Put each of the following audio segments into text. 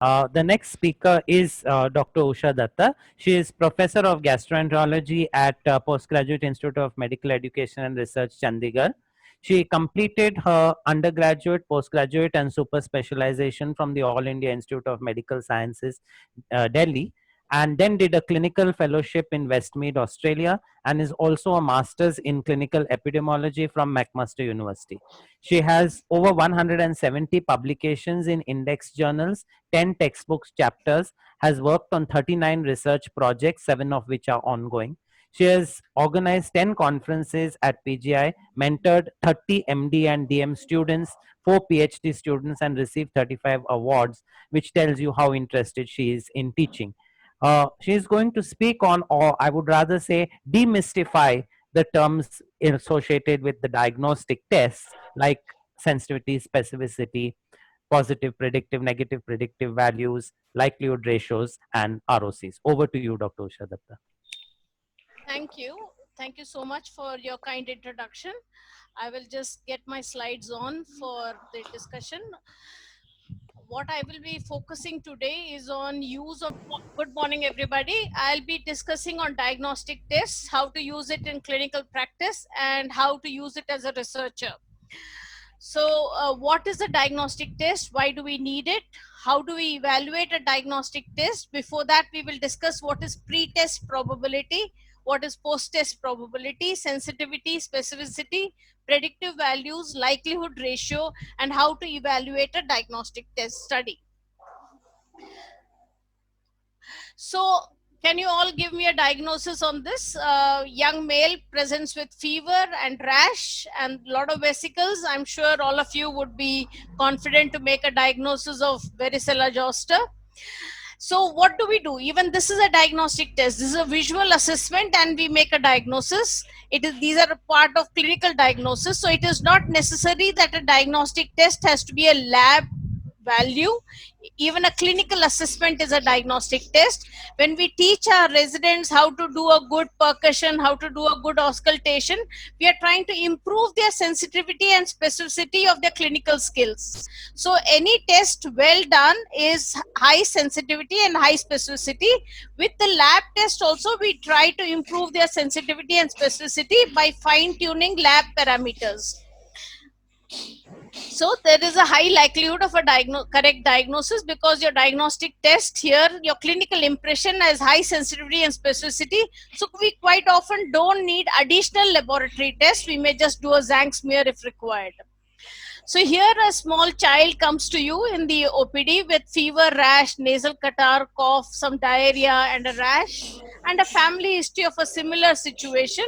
The next speaker is Dr. Usha Datta. She is Professor of Gastroenterology at Postgraduate Institute of Medical Education and Research, Chandigarh. She completed her undergraduate, postgraduate, and super specialization from the All India Institute of Medical Sciences, Delhi, and then did a clinical fellowship in Westmead, Australia, and is also a master's in clinical epidemiology from McMaster University. She has over 170 publications in index journals, 10 textbooks chapters, has worked on 39 research projects, 7 of which are ongoing. She has organized 10 conferences at PGI, mentored 30 MD and DM students, 4 PhD students, and received 35 awards, which tells you how interested she is in teaching. She is going to speak on, or I would rather say, demystify the terms associated with the diagnostic tests like sensitivity, specificity, positive predictive, negative predictive values, likelihood ratios, and ROCs. Over to you, Dr. Usha Datta. Thank you. Thank you so much for your kind introduction. I will just get my slides on for the discussion. What I will be focusing today is on use of, good morning everybody. I'll be discussing on diagnostic tests, how to use it in clinical practice and how to use it as a researcher. So what is a diagnostic test? Why do we need it? How do we evaluate a diagnostic test? Before that, we will discuss what is pre-test probability, what is post-test probability, sensitivity, specificity, predictive values, likelihood ratio, and how to evaluate a diagnostic test study. So can you all give me a diagnosis on this? Young male presents with fever and rash and a lot of vesicles. I'm sure all of you would be confident to make a diagnosis of varicella zoster. So what do we do? Even this is a diagnostic test. This is a visual assessment and we make a diagnosis. These are a part of clinical diagnosis. So it is not necessary that a diagnostic test has to be a lab value. Even a clinical assessment is a diagnostic test. When we teach our residents how to do a good percussion, how to do a good auscultation, we are trying to improve their sensitivity and specificity of their clinical skills. So any test well done is high sensitivity and high specificity. With the lab test also, we try to improve their sensitivity and specificity by fine tuning lab parameters. So there is a high likelihood of a correct diagnosis because your diagnostic test here, your clinical impression has high sensitivity and specificity. So we quite often don't need additional laboratory tests. We may just do a Zank smear if required. So here a small child comes to you in the OPD with fever, rash, nasal catarrh, cough, some diarrhea and a rash and a family history of a similar situation.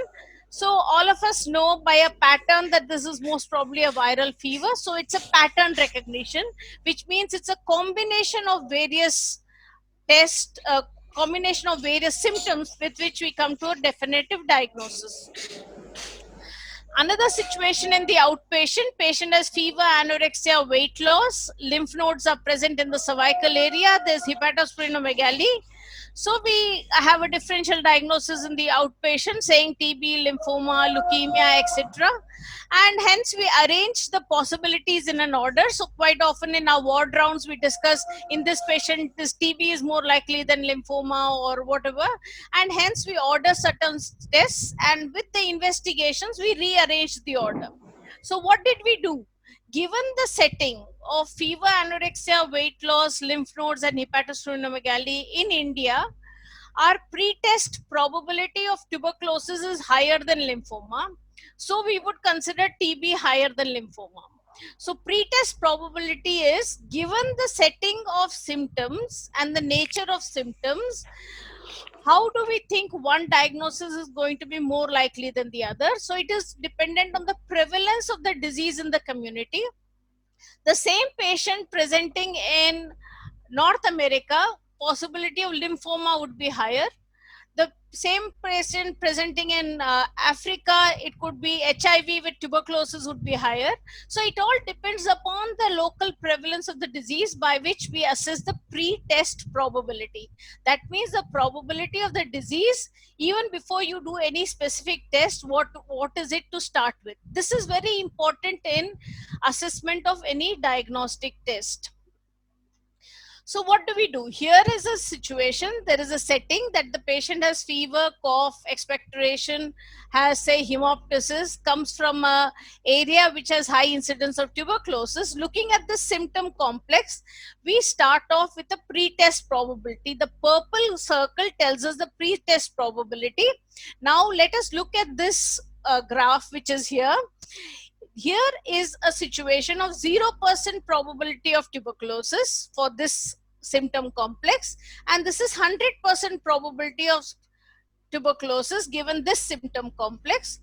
So all of us know by a pattern that this is most probably a viral fever. So it's a pattern recognition, which means it's a combination of various tests, a combination of various symptoms with which we come to a definitive diagnosis. Another situation in the outpatient, patient has fever, anorexia, weight loss, lymph nodes are present in the cervical area, there's hepatosplenomegaly. So we have a differential diagnosis in the outpatient saying TB, lymphoma, leukemia, etc. And hence we arrange the possibilities in an order. So quite often in our ward rounds, we discuss in this patient, this TB is more likely than lymphoma or whatever. And hence we order certain tests and with the investigations, we rearrange the order. So what did we do? Given the setting of fever, anorexia, weight loss, lymph nodes, and hepatosplenomegaly in India, our pre-test probability of tuberculosis is higher than lymphoma. So we would consider TB higher than lymphoma. So pre-test probability is given the setting of symptoms and the nature of symptoms, how do we think one diagnosis is going to be more likely than the other? So it is dependent on the prevalence of the disease in the community. The same patient presenting in North America, possibility of lymphoma would be higher. The same patient presenting in Africa, it could be HIV with tuberculosis would be higher. So it all depends upon the local prevalence of the disease by which we assess the pre-test probability. That means the probability of the disease, even before you do any specific test, what is it to start with? This is very important in assessment of any diagnostic test. So what do we do? Here is a situation, there is a setting that the patient has fever, cough, expectoration, has say hemoptysis, comes from a area which has high incidence of tuberculosis. Looking at the symptom complex, we start off with a pre-test probability. The purple circle tells us the pre-test probability. Now let us look at this graph which is here. Here is a situation of 0% probability of tuberculosis for this symptom complex, and this is 100% probability of tuberculosis given this symptom complex.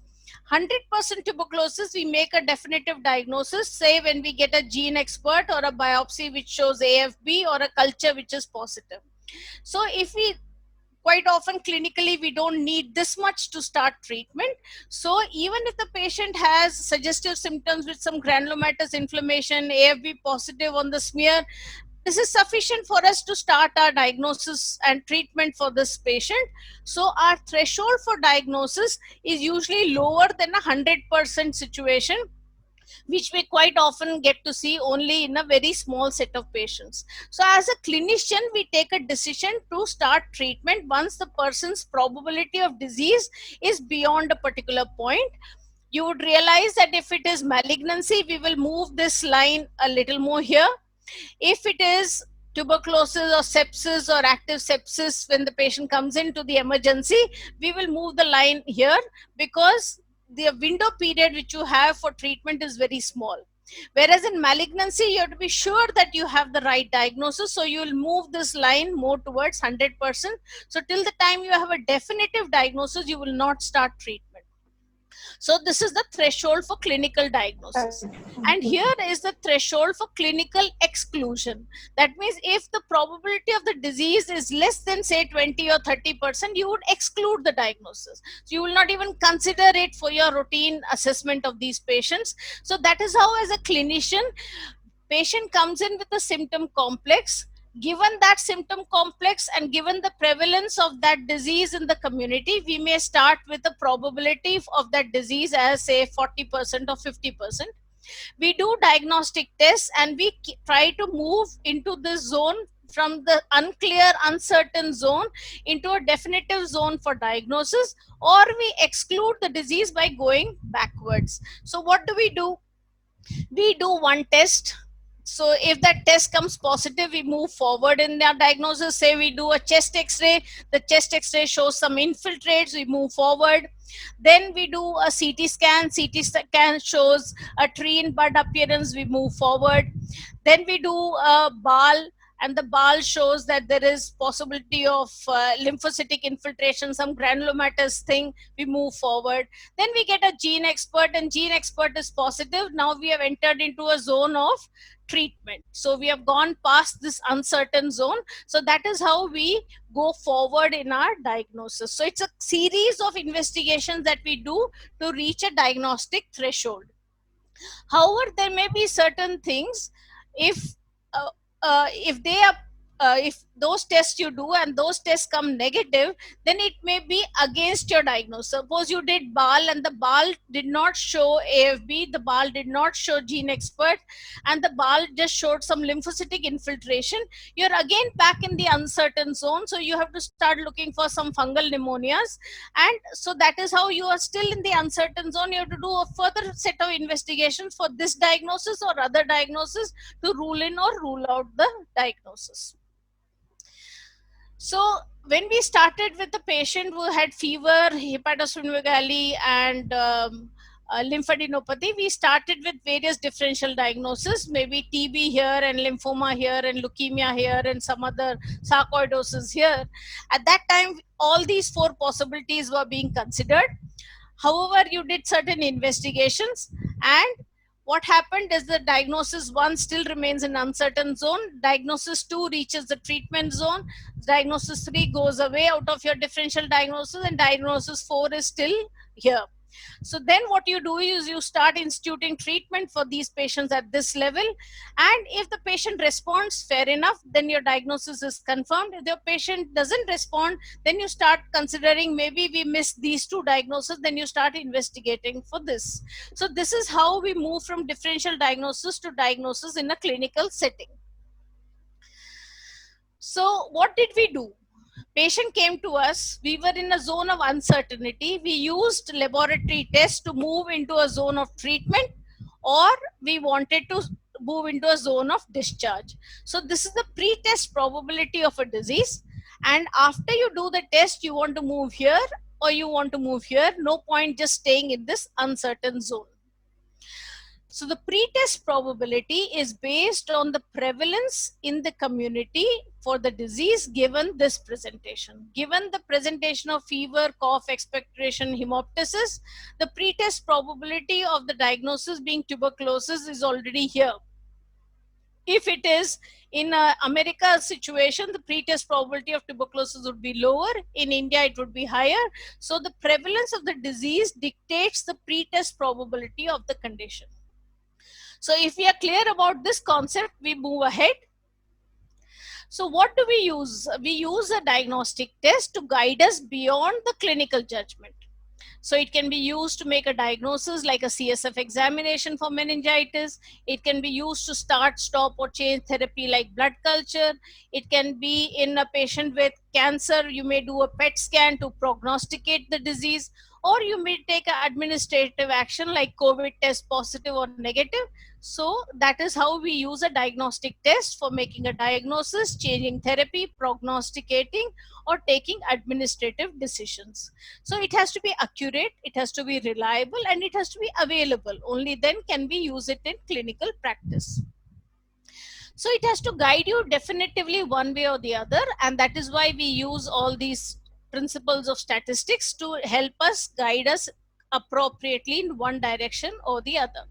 100% tuberculosis, we make a definitive diagnosis, say when we get a gene expert or a biopsy which shows AFB or a culture which is positive. So if we quite often clinically we don't need this much to start treatment. So even if the patient has suggestive symptoms with some granulomatous inflammation, AFB positive on the smear, this is sufficient for us to start our diagnosis and treatment for this patient. So our threshold for diagnosis is usually lower than a 100% situation, which we quite often get to see only in a very small set of patients. So as a clinician, we take a decision to start treatment once the person's probability of disease is beyond a particular point. You would realize that if it is malignancy, we will move this line a little more here. If it is tuberculosis or sepsis or active sepsis, when the patient comes into the emergency, we will move the line here, because the window period which you have for treatment is very small. Whereas in malignancy, you have to be sure that you have the right diagnosis. So you will move this line more towards 100%. So till the time you have a definitive diagnosis, you will not start treatment. So this is the threshold for clinical diagnosis. And here is the threshold for clinical exclusion. That means if the probability of the disease is less than say 20 or 30%, you would exclude the diagnosis. So you will not even consider it for your routine assessment of these patients. So that is how, as a clinician, patient comes in with a symptom complex. Given that symptom complex and given the prevalence of that disease in the community, we may start with a probability of that disease as say 40% or 50%. We do diagnostic tests and we try to move into this zone from the unclear, uncertain zone into a definitive zone for diagnosis, or we exclude the disease by going backwards. So what do? We do one test. So if that test comes positive, we move forward in our diagnosis. Say we do a chest x-ray, the chest x-ray shows some infiltrates, we move forward. Then we do a CT scan, CT scan shows a tree in bud appearance, we move forward. Then we do a BAL, and the BAL shows that there is possibility of lymphocytic infiltration, some granulomatous thing, we move forward. Then we get a gene expert, and gene expert is positive. Now we have entered into a zone of treatment. So we have gone past this uncertain zone. So that is how we go forward in our diagnosis. So it's a series of investigations that we do to reach a diagnostic threshold. However, there may be certain things, if they are if those tests you do and those tests come negative, then it may be against your diagnosis. Suppose you did BAL and the BAL did not show AFB, the BAL did not show gene expert, and the BAL just showed some lymphocytic infiltration. You're again back in the uncertain zone. So you have to start looking for some fungal pneumonias. And so that is how you are still in the uncertain zone. You have to do a further set of investigations for this diagnosis or other diagnosis to rule in or rule out the diagnosis. So when we started with the patient who had fever, hepatosplenomegaly, and lymphadenopathy, we started with various differential diagnoses, maybe TB here and lymphoma here and leukemia here and some other sarcoidosis here. At that time, all these four possibilities were being considered. However, you did certain investigations, and what happened is the diagnosis 1 still remains in uncertain zone, diagnosis 2 reaches the treatment zone, diagnosis 3 goes away out of your differential diagnosis, and diagnosis 4 is still here. So then what you do is you start instituting treatment for these patients at this level, and if the patient responds fair enough, then your diagnosis is confirmed. If the patient doesn't respond, then you start considering maybe we missed these two diagnoses, then you start investigating for this. So this is how we move from differential diagnosis to diagnosis in a clinical setting. So what did we do? Patient came to us, we were in a zone of uncertainty. We used laboratory tests to move into a zone of treatment, or we wanted to move into a zone of discharge. So this is the pre-test probability of a disease. And after you do the test, you want to move here or you want to move here. No point just staying in this uncertain zone. So the pretest probability is based on the prevalence in the community for the disease given this presentation. Given the presentation of fever, cough, expectoration, hemoptysis, the pretest probability of the diagnosis being tuberculosis is already here. If it is in America situation, the pretest probability of tuberculosis would be lower. In India, it would be higher. So the prevalence of the disease dictates the pretest probability of the condition. So if we are clear about this concept, we move ahead. So what do we use? We use a diagnostic test to guide us beyond the clinical judgment. So it can be used to make a diagnosis like a CSF examination for meningitis. It can be used to start, stop, or change therapy like blood culture. It can be in a patient with cancer. You may do a PET scan to prognosticate the disease, or you may take an administrative action like COVID test positive or negative. So that is how we use a diagnostic test for making a diagnosis, changing therapy, prognosticating, or taking administrative decisions. So it has to be accurate, it has to be reliable, and it has to be available. Only then can we use it in clinical practice. So it has to guide you definitively one way or the other, and that is why we use all these principles of statistics to help us guide us appropriately in one direction or the other.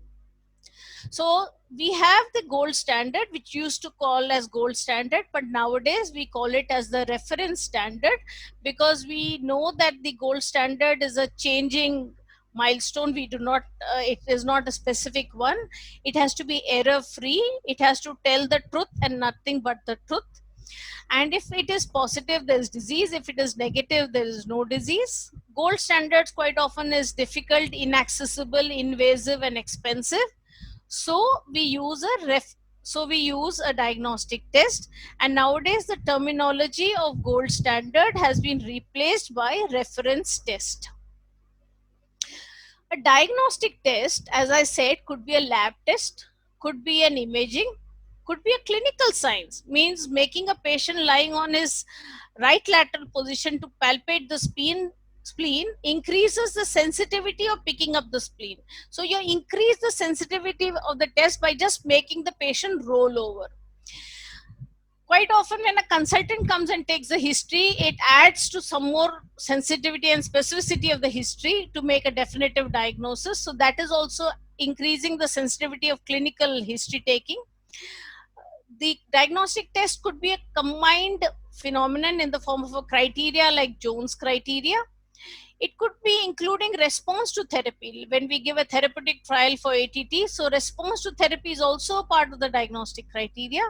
So we have the gold standard, which used to call as gold standard, but nowadays we call it as the reference standard, because we know that the gold standard is a changing milestone. We do not it is not a specific one. It has to be error free, it has to tell the truth and nothing but the truth. And if it is positive, there is disease. If it is negative, there is no disease. Gold standards quite often is difficult, inaccessible, invasive, and expensive. So we use a diagnostic test, and nowadays the terminology of gold standard has been replaced by reference test. A diagnostic test, as I said, could be a lab test, could be an imaging, could be a clinical science, means making a patient lying on his right lateral position to palpate the spleen increases the sensitivity of picking up the spleen. So you increase the sensitivity of the test by just making the patient roll over. Quite often when a consultant comes and takes the history, it adds to some more sensitivity and specificity of the history to make a definitive diagnosis. So that is also increasing the sensitivity of clinical history taking. The diagnostic test could be a combined phenomenon in the form of a criteria like Jones criteria. It could be including response to therapy when we give a therapeutic trial for ATT. So response to therapy is also a part of the diagnostic criteria,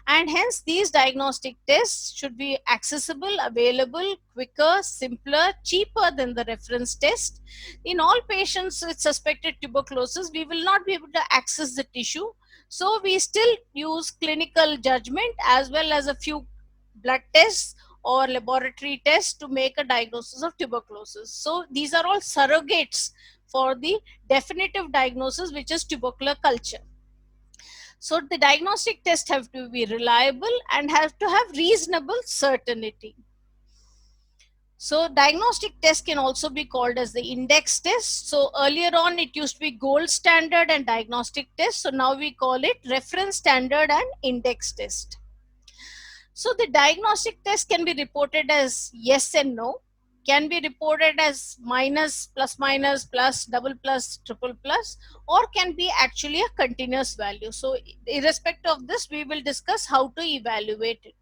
and hence these diagnostic tests should be accessible, available, quicker, simpler, cheaper than the reference test. In all patients with suspected tuberculosis, we will not be able to access the tissue, so we still use clinical judgment as well as a few blood tests or laboratory tests to make a diagnosis of tuberculosis. So these are all surrogates for the definitive diagnosis, which is tubercular culture. So the diagnostic tests have to be reliable and have to have reasonable certainty. So diagnostic test can also be called as the index test. So earlier on it used to be gold standard and diagnostic test. So now we call it reference standard and index test. So the diagnostic test can be reported as yes and no, can be reported as minus, plus minus, plus, double plus, triple plus, or can be actually a continuous value. So irrespective of this, we will discuss how to evaluate it.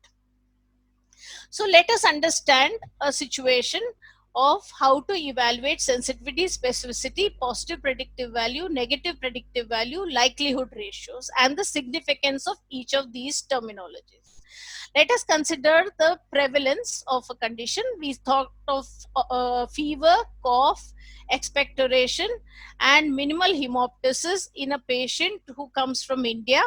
So let us understand a situation of how to evaluate sensitivity, specificity, positive predictive value, negative predictive value, likelihood ratios, and the significance of each of these terminologies. Let us consider the prevalence of a condition. We thought of fever, cough, expectoration, and minimal hemoptysis in a patient who comes from India.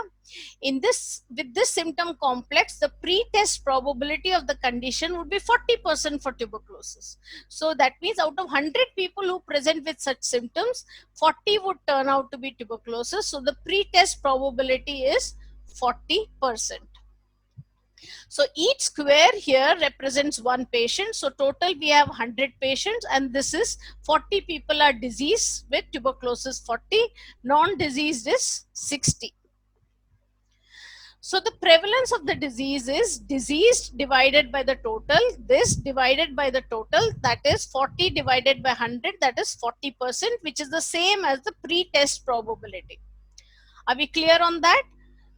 In this, with this symptom complex, the pre-test probability of the condition would be 40% for tuberculosis. So that means out of 100 people who present with such symptoms, 40 would turn out to be tuberculosis. So the pre-test probability is 40%. So each square here represents one patient. So total we have 100 patients, and this is 40 people are diseased with tuberculosis 40, non-diseased is 60. So the prevalence of the disease is diseased divided by the total, this divided by the total, that is 40 divided by 100, that is 40%, which is the same as the pre-test probability. Are we clear on that?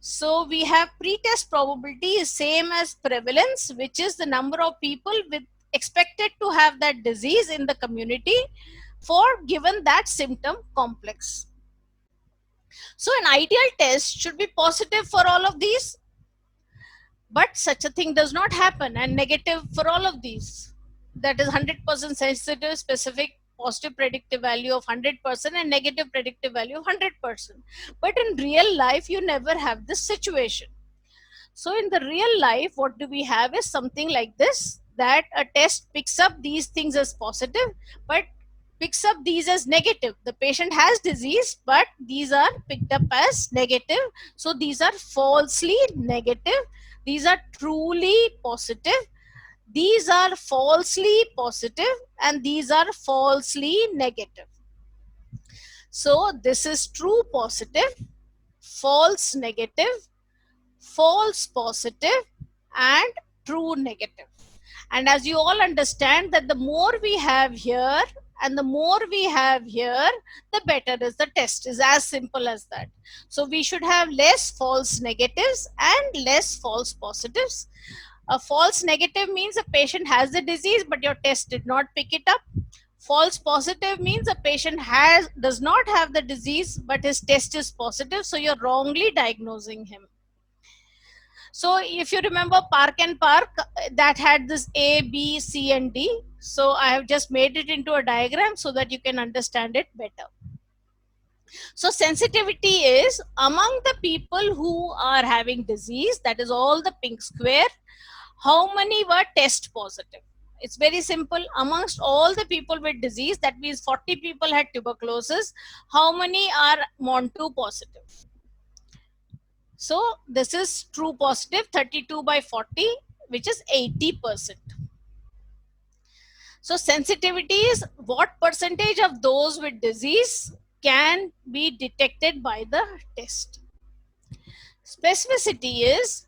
So we have pre-test probability is same as prevalence, which is the number of people with expected to have that disease in the community for given that symptom complex. So an ideal test should be positive for all of these, but such a thing does not happen, and negative for all of these. That is 100% sensitive, specific, positive predictive value of 100% and negative predictive value of 100%. But in real life, you never have this situation. So in the real life, what do we have is something like this, that a test picks up these things as positive, but picks up these as negative. The patient has disease, but these are picked up as negative. So these are falsely negative. These are truly positive. These are falsely positive, and these are falsely negative. So this is true positive, false negative, false positive, and true negative. And as you all understand that the more we have here and the more we have here, the better is the test. Is as simple as that. So we should have less false negatives and less false positives. A false negative means a patient has the disease, but your test did not pick it up. False positive means a patient does not have the disease, but his test is positive, so you're wrongly diagnosing him. So if you remember Park and Park, that had this A, B, C, and D. So I have just made it into a diagram so that you can understand it better. So sensitivity is among the people who are having disease, that is all the pink square, how many were test positive? It's very simple. Amongst all the people with disease, that means 40 people had tuberculosis, how many are MON2 positive? So this is true positive, 32 by 40, which is 80%. So sensitivity is what percentage of those with disease can be detected by the test. Specificity is,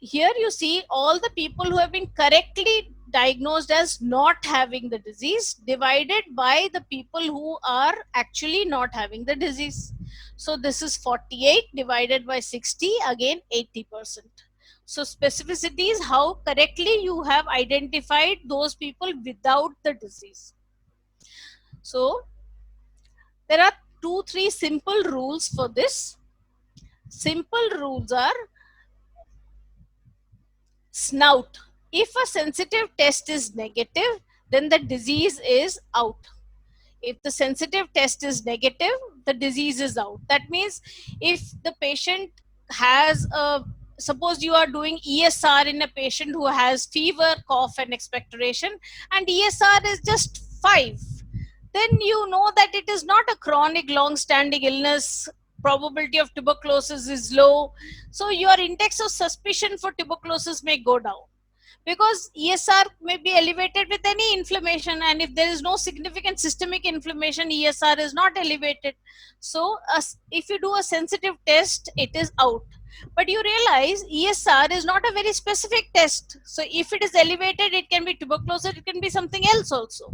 here you see all the people who have been correctly diagnosed as not having the disease divided by the people who are actually not having the disease. So this is 48 divided by 60, again 80%. So specificity is how correctly you have identified those people without the disease. So there are 2-3 simple rules for this. Simple rules are: snout. If a sensitive test is negative, then the disease is out. If the sensitive test is negative, the disease is out. That means if the patient has a, suppose you are doing ESR in a patient who has fever, cough, and expectoration, and ESR is just 5, then you know that it is not a chronic long-standing illness. Probability of tuberculosis is low. So your index of suspicion for tuberculosis may go down, because ESR may be elevated with any inflammation, and if there is no significant systemic inflammation, ESR is not elevated. So if you do a sensitive test, it is out. But you realize ESR is not a very specific test. So if it is elevated, it can be tuberculosis, it can be something else also.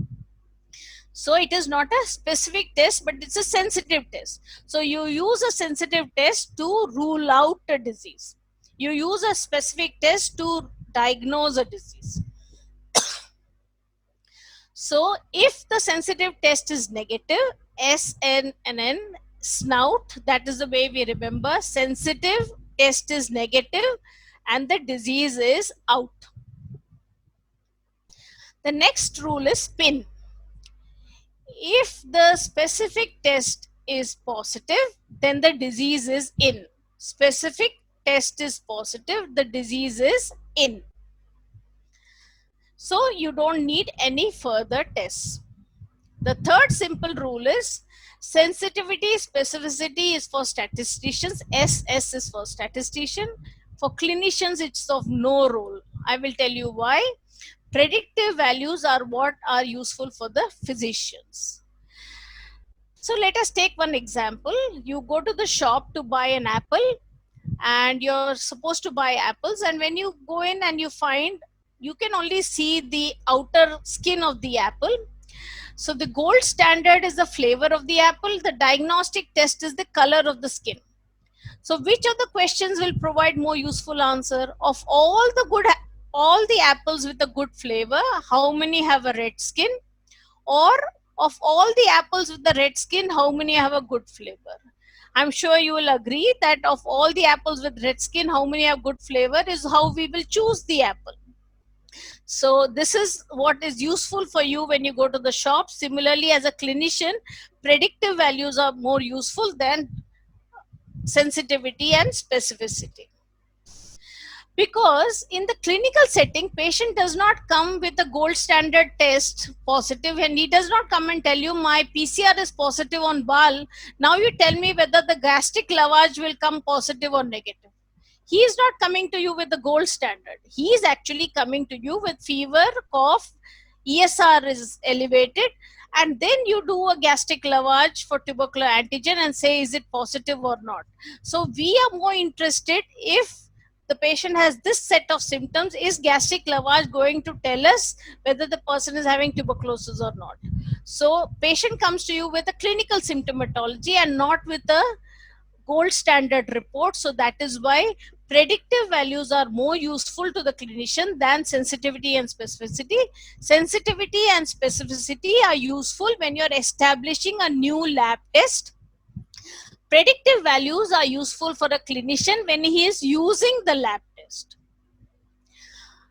So it is not a specific test, but it's a sensitive test. So you use a sensitive test to rule out a disease. You use a specific test to diagnose a disease. So if the sensitive test is negative, SNNN, snout, that is the way we remember. Sensitive test is negative and the disease is out. The next rule is spin. If the specific test is positive, then the disease is in. Specific test is positive, the disease is in. So you don't need any further tests. The third simple rule is sensitivity, specificity is for statisticians, SS is for statistician. For clinicians, it's of no role. I will tell you why. Predictive values are what are useful for the physicians. So let us take one example. You go to the shop to buy an apple, and you're supposed to buy apples, and when you go in and you find you can only see the outer skin of the apple. So the gold standard is the flavor of the apple, the diagnostic test is the color of the skin. So which of the questions will provide more useful answer? Of all the apples with a good flavor, how many have a red skin? Or of all the apples with the red skin, how many have a good flavor? I'm sure you will agree that of all the apples with red skin, how many have good flavor is how we will choose the apple. So this is what is useful for you when you go to the shop. Similarly, as a clinician, predictive values are more useful than sensitivity and specificity. Because in the clinical setting, patient does not come with a gold standard test positive, and he does not come and tell you my PCR is positive on BAL. Now you tell me whether the gastric lavage will come positive or negative. He is not coming to you with the gold standard. He is actually coming to you with fever, cough, ESR is elevated, and then you do a gastric lavage for tubercular antigen and say is it positive or not. So we are more interested if the patient has this set of symptoms, is gastric lavage going to tell us whether the person is having tuberculosis or not? So patient comes to you with a clinical symptomatology and not with a gold standard report. So that is why predictive values are more useful to the clinician than sensitivity and specificity. Sensitivity and specificity are useful when you're establishing a new lab test. Predictive values are useful for a clinician when he is using the lab test.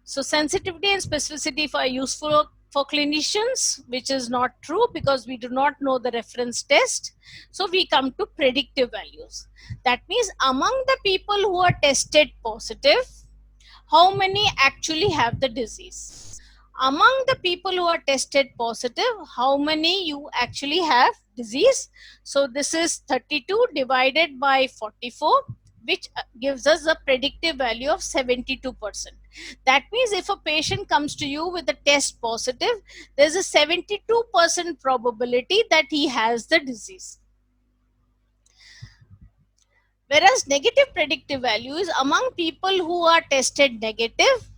So sensitivity and specificity are useful for clinicians, which is not true because we do not know the reference test. So we come to predictive values. That means among the people who are tested positive, how many actually have the disease? Among the people who are tested positive, how many you actually have disease? So this is 32 divided by 44, which gives us a predictive value of 72%. That means if a patient comes to you with a test positive, there's a 72% probability that he has the disease. Whereas negative predictive value is among people who are tested negative,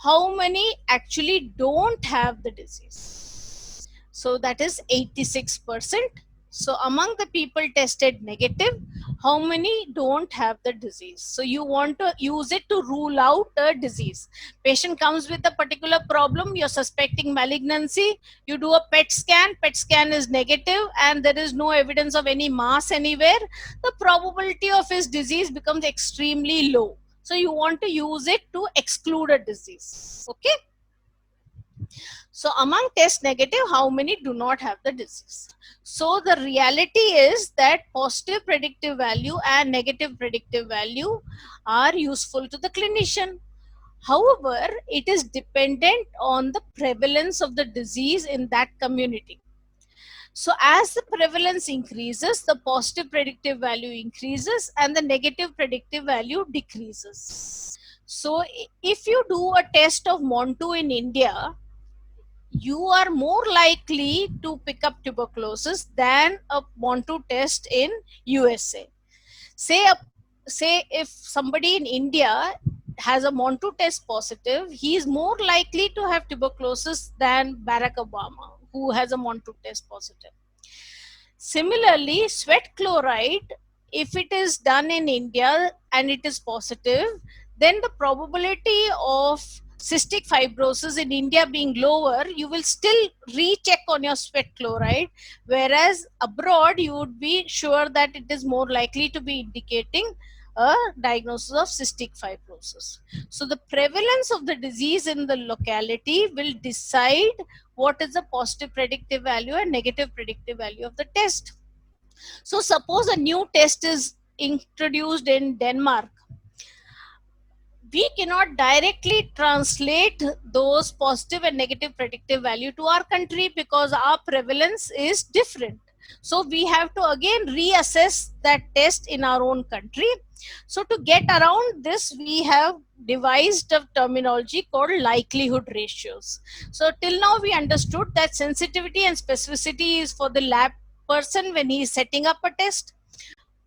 how many actually don't have the disease? So that is 86%. So among the people tested negative, how many don't have the disease? So you want to use it to rule out a disease. Patient comes with a particular problem, you're suspecting malignancy, you do a PET scan is negative and there is no evidence of any mass anywhere, the probability of his disease becomes extremely low. So you want to use it to exclude a disease. Okay. So among test negative, how many do not have the disease? So the reality is that positive predictive value and negative predictive value are useful to the clinician. However, it is dependent on the prevalence of the disease in that community. So as the prevalence increases, the positive predictive value increases and the negative predictive value decreases. So if you do a test of Montu in India, you are more likely to pick up tuberculosis than a Montu test in USA. Say if somebody in India has a Montu test positive, he is more likely to have tuberculosis than Barack Obama, who has a Montu test positive. Similarly, sweat chloride, if it is done in India and it is positive, then the probability of cystic fibrosis in India being lower, you will still recheck on your sweat chloride, whereas abroad you would be sure that it is more likely to be indicating a diagnosis of cystic fibrosis. So the prevalence of the disease in the locality will decide what is the positive predictive value and negative predictive value of the test. So suppose a new test is introduced in Denmark. We cannot directly translate those positive and negative predictive value to our country because our prevalence is different. So we have to again reassess that test in our own country. So to get around this, we have devised a terminology called likelihood ratios. So till now we understood that sensitivity and specificity is for the lab person when he is setting up a test.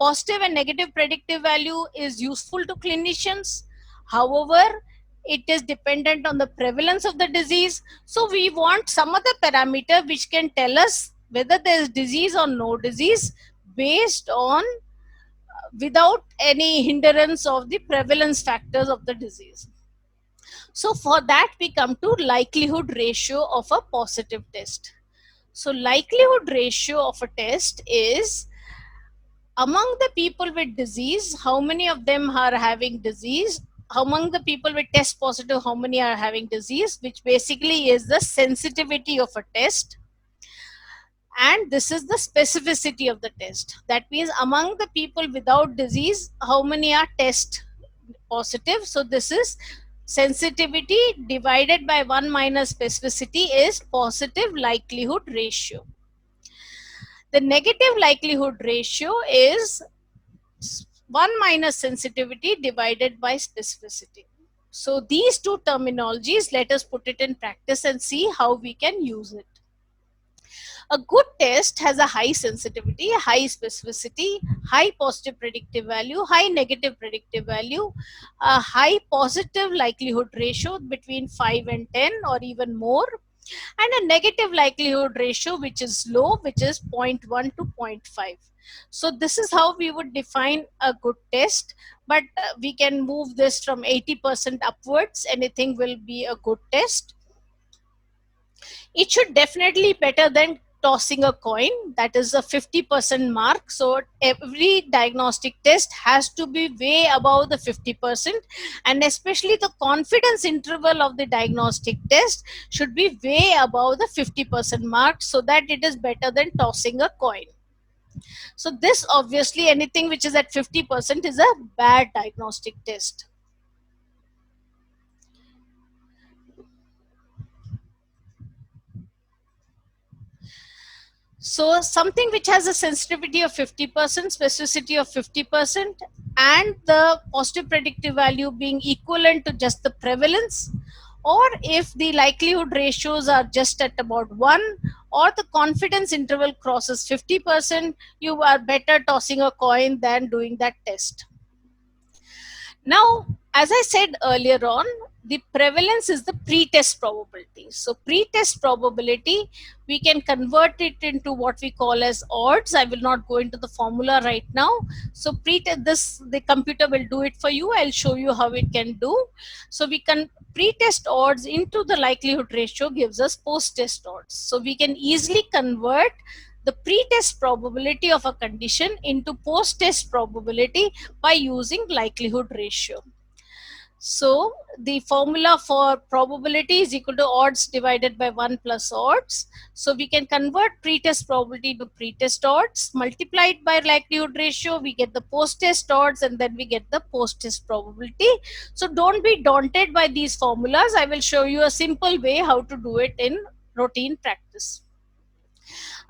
Positive and negative predictive value is useful to clinicians. However, it is dependent on the prevalence of the disease. So we want some other parameter which can tell us whether there is disease or no disease based on without any hindrance of the prevalence factors of the disease. So for that we come to likelihood ratio of a positive test. So likelihood ratio of a test is among the people with disease, how many of them are having disease? Among the people with test positive, how many are having disease? Which basically is the sensitivity of a test. And this is the specificity of the test. That means among the people without disease, how many are test positive? So this is sensitivity divided by 1 minus specificity is positive likelihood ratio. The negative likelihood ratio is 1 minus sensitivity divided by specificity. So these two terminologies, let us put it in practice and see how we can use it. A good test has a high sensitivity, high specificity, high positive predictive value, high negative predictive value, a high positive likelihood ratio between 5 and 10 or even more, and a negative likelihood ratio which is low, which is 0.1 to 0.5. So this is how we would define a good test, but we can move this from 80% upwards. Anything will be a good test. It should definitely be better than tossing a coin, that is a 50% mark. So every diagnostic test has to be way above the 50%, and especially the confidence interval of the diagnostic test should be way above the 50% mark, so that it is better than tossing a coin. So this obviously, anything which is at 50% is a bad diagnostic test. So something which has a sensitivity of 50%, specificity of 50%, and the positive predictive value being equivalent to just the prevalence, or if the likelihood ratios are just at about 1, or the confidence interval crosses 50%, you are better tossing a coin than doing that test. Now, as I said earlier on, the prevalence is the pre-test probability. So pre-test probability, we can convert it into what we call as odds. I will not go into the formula right now. So this, the computer will do it for you. I'll show you how it can do. So we can pre-test odds into the likelihood ratio gives us post-test odds. So we can easily convert the pre-test probability of a condition into post-test probability by using likelihood ratio. So the formula for probability is equal to odds divided by 1 plus odds. So we can convert pre-test probability to pre-test odds multiplied by likelihood ratio. We get the post-test odds, and then we get the post-test probability. So don't be daunted by these formulas. I will show you a simple way how to do it in routine practice.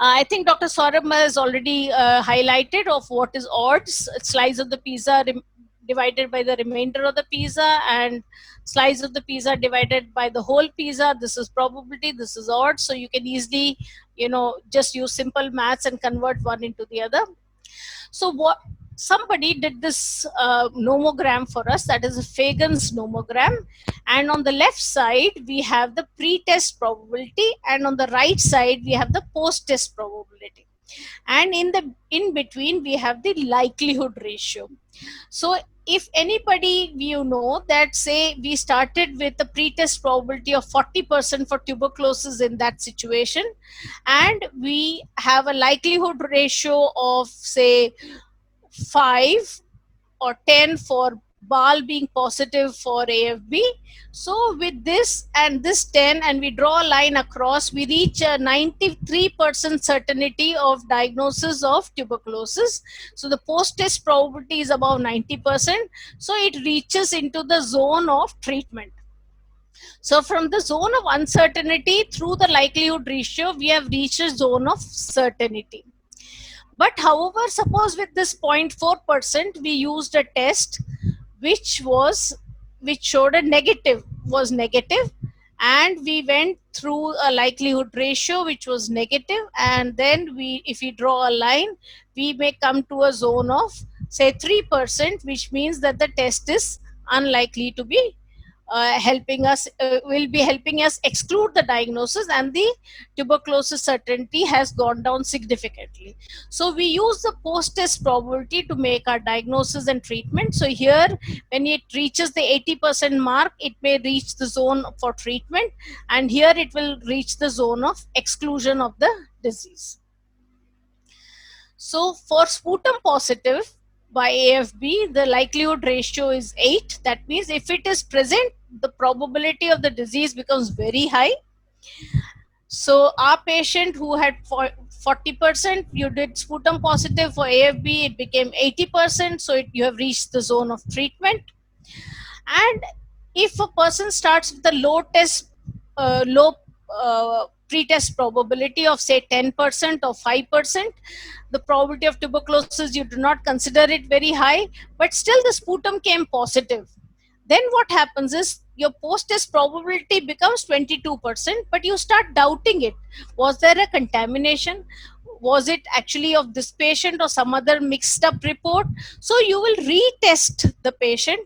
I think Dr. Saurabh has already highlighted of what is odds, slice of the pizza divided by the remainder of the pizza, and slice of the pizza divided by the whole pizza. This is probability, this is odds. So you can easily, just use simple maths and convert one into the other. So what somebody did this nomogram for us, that is a Fagan's nomogram, and on the left side we have the pre-test probability, and on the right side we have the post-test probability, and in between we have the likelihood ratio. So if anybody that say we started with a pre-test probability of 40% for tuberculosis in that situation, and we have a likelihood ratio of say 5 or 10 for BAL being positive for AFB. So with this and this 10, and we draw a line across, we reach a 93% certainty of diagnosis of tuberculosis. So the post-test probability is above 90%. So it reaches into the zone of treatment. So from the zone of uncertainty through the likelihood ratio, we have reached a zone of certainty. But however, suppose with this 0.4%, we used a test which showed a negative, and we went through a likelihood ratio which was negative, and then if we draw a line, we may come to a zone of say 3%, which means that the test is unlikely to be will be helping us exclude the diagnosis, and the tuberculosis certainty has gone down significantly. So we use the post-test probability to make our diagnosis and treatment. So here, when it reaches the 80% mark, it may reach the zone for treatment, and here it will reach the zone of exclusion of the disease. So for sputum positive by AFB, the likelihood ratio is 8. That means if it is present, the probability of the disease becomes very high. So our patient who had 40%, you did sputum positive for AFB, it became 80%. So you have reached the zone of treatment. And if a person starts with a low pretest probability of say 10% or 5%, the probability of tuberculosis, you do not consider it very high, but still the sputum came positive. Then what happens is your post-test probability becomes 22%, but you start doubting it. Was there a contamination? Was it actually of this patient or some other mixed up report? So you will retest the patient,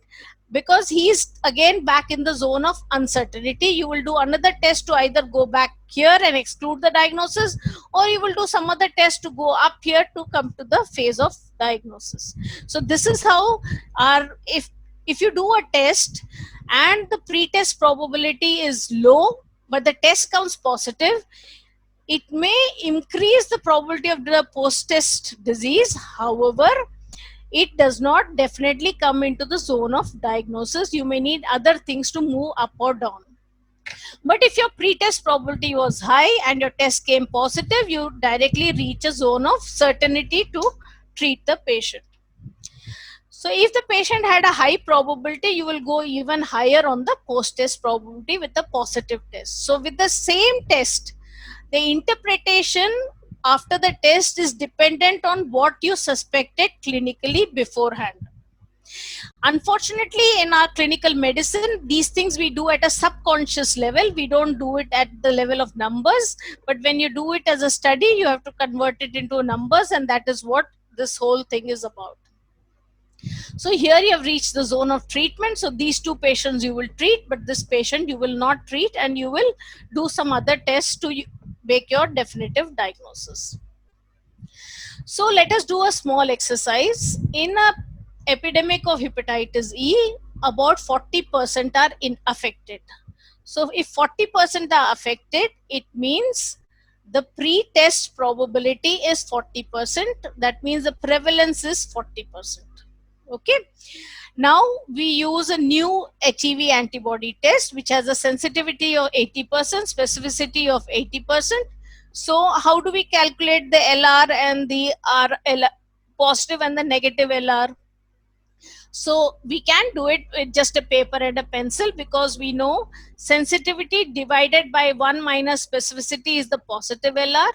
because he is again back in the zone of uncertainty. You will do another test to either go back here and exclude the diagnosis, or you will do some other test to go up here to come to the phase of diagnosis. So this is how if you do a test and the pretest probability is low, but the test comes positive, it may increase the probability of the post-test disease. However, it does not definitely come into the zone of diagnosis. You may need other things to move up or down. But if your pretest probability was high and your test came positive, you directly reach a zone of certainty to treat the patient. So if the patient had a high probability, you will go even higher on the post-test probability with a positive test. So with the same test, the interpretation after the test is dependent on what you suspected clinically beforehand. Unfortunately, in our clinical medicine, these things we do at a subconscious level. We don't do it at the level of numbers, but when you do it as a study, you have to convert it into numbers, and that is what this whole thing is about. So here you have reached the zone of treatment. So these two patients you will treat, but this patient you will not treat, and you will do some other tests to make your definitive diagnosis. So let us do a small exercise. In a epidemic of hepatitis E, about 40% are affected. So if 40% are affected, it means the pre-test probability is 40%. That means the prevalence is 40%. Okay. Now we use a new HEV antibody test, which has a sensitivity of 80%, specificity of 80%. So how do we calculate the LR and the RL, positive and the negative LR? So we can do it with just a paper and a pencil, because we know sensitivity divided by 1 minus specificity is the positive LR,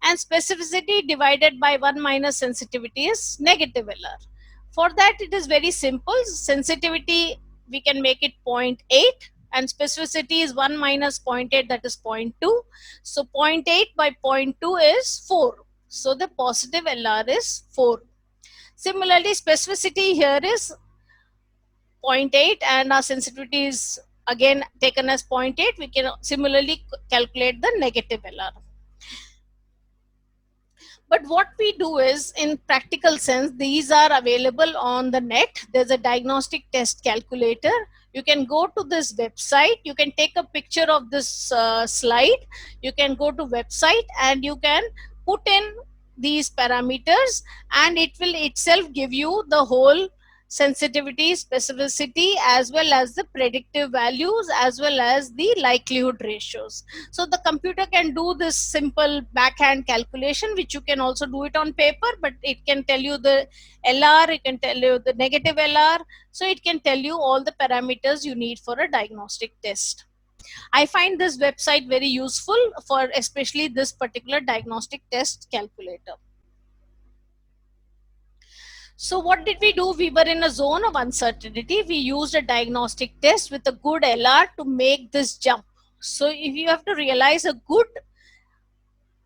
and specificity divided by 1 minus sensitivity is negative LR. For that, it is very simple. Sensitivity, we can make it 0.8, and specificity is 1 minus 0.8, that is 0.2. So 0.8 by 0.2 is 4. So the positive LR is 4. Similarly, specificity here is 0.8, and our sensitivity is again taken as 0.8. We can similarly calculate the negative LR. But what we do is, in practical sense, these are available on the net. There's a diagnostic test calculator. You can go to this website. You can take a picture of this slide. You can go to website and you can put in these parameters, and it will itself give you the whole sensitivity, specificity, as well as the predictive values, as well as the likelihood ratios. So the computer can do this simple backhand calculation, which you can also do it on paper, but it can tell you the LR, it can tell you the negative LR, so it can tell you all the parameters you need for a diagnostic test. I find this website very useful for especially this particular diagnostic test calculator. So what did we do? We were in a zone of uncertainty. We used a diagnostic test with a good LR to make this jump. So if you have to realize, a good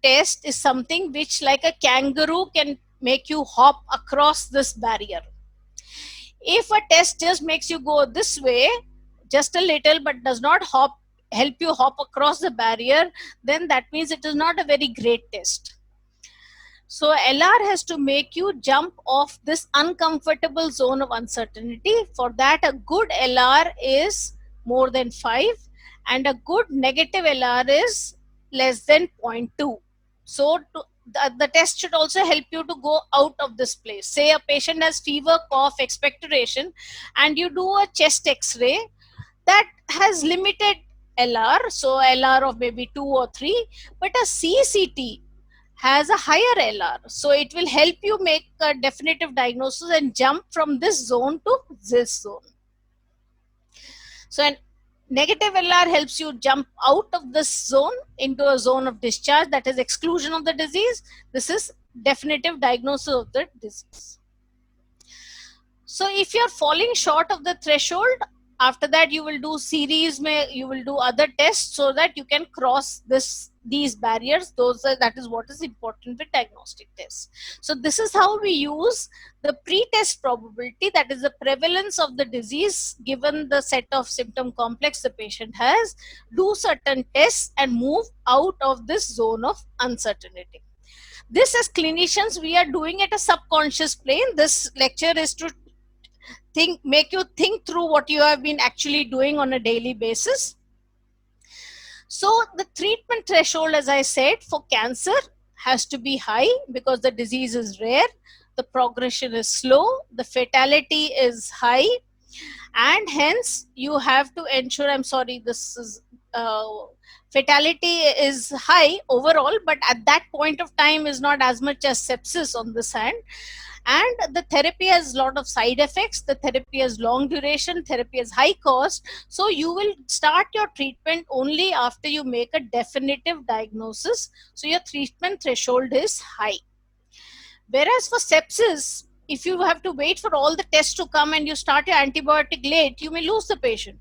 test is something which, like a kangaroo, can make you hop across this barrier. If a test just makes you go this way just a little but does not help you hop across the barrier, then that means it is not a very great test. So LR has to make you jump off this uncomfortable zone of uncertainty. For that, a good LR is more than 5 and a good negative LR is less than 0.2. So the test should also help you to go out of this place. Say a patient has fever, cough, expectoration, and you do a chest x-ray that has limited LR, so LR of maybe 2 or 3, but a CCT has a higher LR. So it will help you make a definitive diagnosis and jump from this zone to this zone. So an negative LR helps you jump out of this zone into a zone of discharge, that is exclusion of the disease. This is definitive diagnosis of the disease. So if you're falling short of the threshold, after that you will do you will do other tests so that you can cross these barriers. That is what is important with diagnostic tests. So this is how we use the pre-test probability, that is the prevalence of the disease given the set of symptom complex the patient has, do certain tests and move out of this zone of uncertainty. This, as clinicians, we are doing at a subconscious plane. This lecture is to make you think through what you have been actually doing on a daily basis. So the treatment threshold, as I said, for cancer has to be high because the disease is rare, the progression is slow, the fatality is high, and hence you have to ensure, fatality is high overall, but at that point of time is not as much as sepsis on this hand. And the therapy has a lot of side effects, the therapy has long duration, therapy has high cost. So you will start your treatment only after you make a definitive diagnosis. So your treatment threshold is high. Whereas for sepsis, if you have to wait for all the tests to come and you start your antibiotic late, you may lose the patient.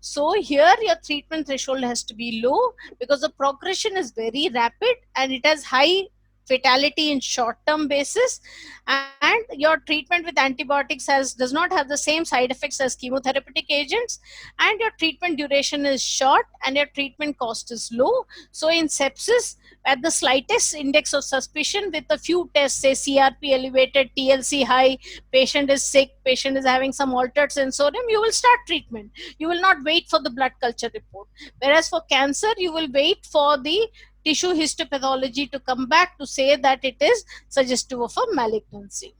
So here your treatment threshold has to be low because the progression is very rapid and it has high fatality in short-term basis, and your treatment with antibiotics does not have the same side effects as chemotherapeutic agents, and your treatment duration is short and your treatment cost is low. So in sepsis, at the slightest index of suspicion with a few tests, say CRP elevated, TLC high, patient is sick, patient is having some altered sensorium, you will start treatment. You will not wait for the blood culture report. Whereas for cancer, you will wait for the tissue histopathology to come back to say that it is suggestive of a malignancy.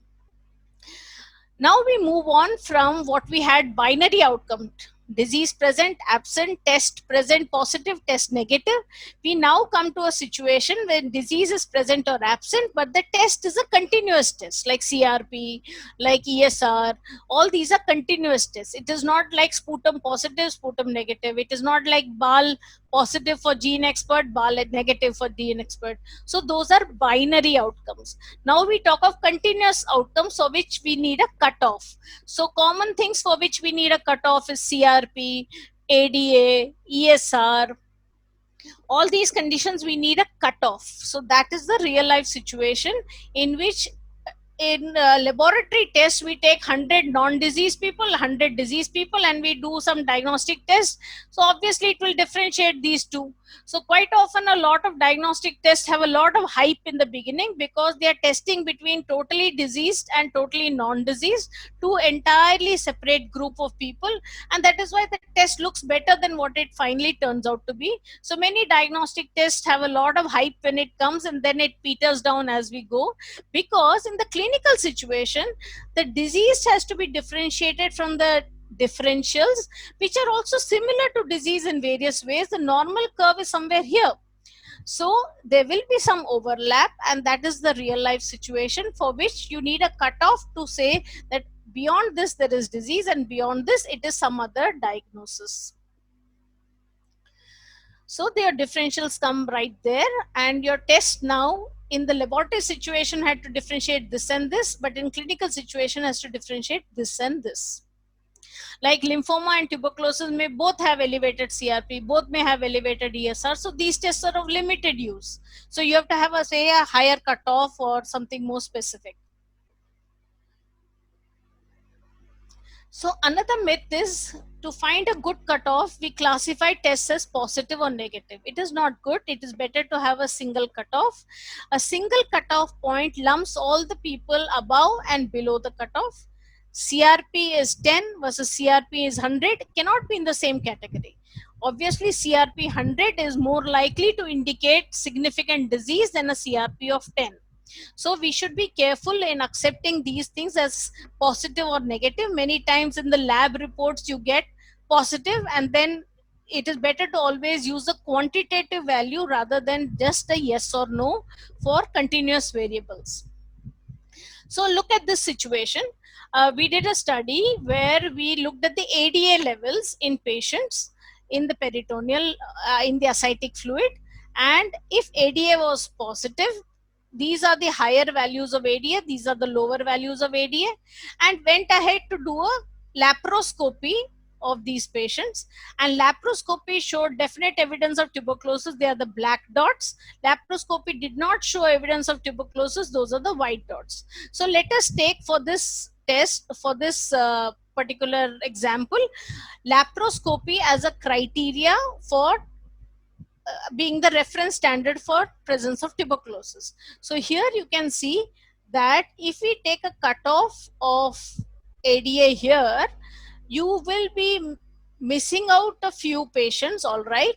Now we move on from what we had binary outcome, disease present, absent, test present, positive, test negative. We now come to a situation where disease is present or absent, but the test is a continuous test, like CRP, like ESR. All these are continuous tests. It is not like sputum positive, sputum negative. It is not like BAL positive for gene expert, BAL negative for gene expert. So those are binary outcomes. Now we talk of continuous outcomes for which we need a cutoff. So common things for which we need a cutoff is CRP, ADA, ESR. All these conditions we need a cutoff. So that is the real life situation in which in laboratory tests we take 100 non-disease people, 100 disease people, and we do some diagnostic tests. So obviously it will differentiate these two. So quite often a lot of diagnostic tests have a lot of hype in the beginning because they are testing between totally diseased and totally non-diseased, two entirely separate group of people, and that is why the test looks better than what it finally turns out to be. So many diagnostic tests have a lot of hype when it comes, and then it peters down as we go, because in the clinical situation the disease has to be differentiated from the differentials, which are also similar to disease in various ways. The normal curve is somewhere here. So there will be some overlap, and that is the real life situation for which you need a cutoff to say that beyond this there is disease, and beyond this it is some other diagnosis. So their differentials come right there, and your test now in the laboratory situation had to differentiate this and this, but in clinical situation has to differentiate this and this. Like lymphoma and tuberculosis may both have elevated CRP, both may have elevated ESR. So these tests are of limited use. So you have to have a, say, a higher cutoff or something more specific. So another myth is, to find a good cutoff, we classify tests as positive or negative. It is not good. It is better to have a single cutoff. A single cutoff point lumps all the people above and below the cutoff. CRP is 10 versus CRP is 100 cannot be in the same category. Obviously, CRP 100 is more likely to indicate significant disease than a CRP of 10. So we should be careful in accepting these things as positive or negative. Many times in the lab reports you get positive, and then it is better to always use a quantitative value rather than just a yes or no for continuous variables. So look at this situation. We did a study where we looked at the ADA levels in patients in the peritoneal, in the ascitic fluid, and if ADA was positive, these are the higher values of ADA, these are the lower values of ADA, and went ahead to do a laparoscopy of these patients, and laparoscopy showed definite evidence of tuberculosis. They are the black dots. Laparoscopy did not show evidence of tuberculosis. Those are the white dots. So let us take for this test, for this particular example, laparoscopy as a criteria for being the reference standard for presence of tuberculosis. So here you can see that if we take a cutoff of ADA here, you will be missing out a few patients, all right,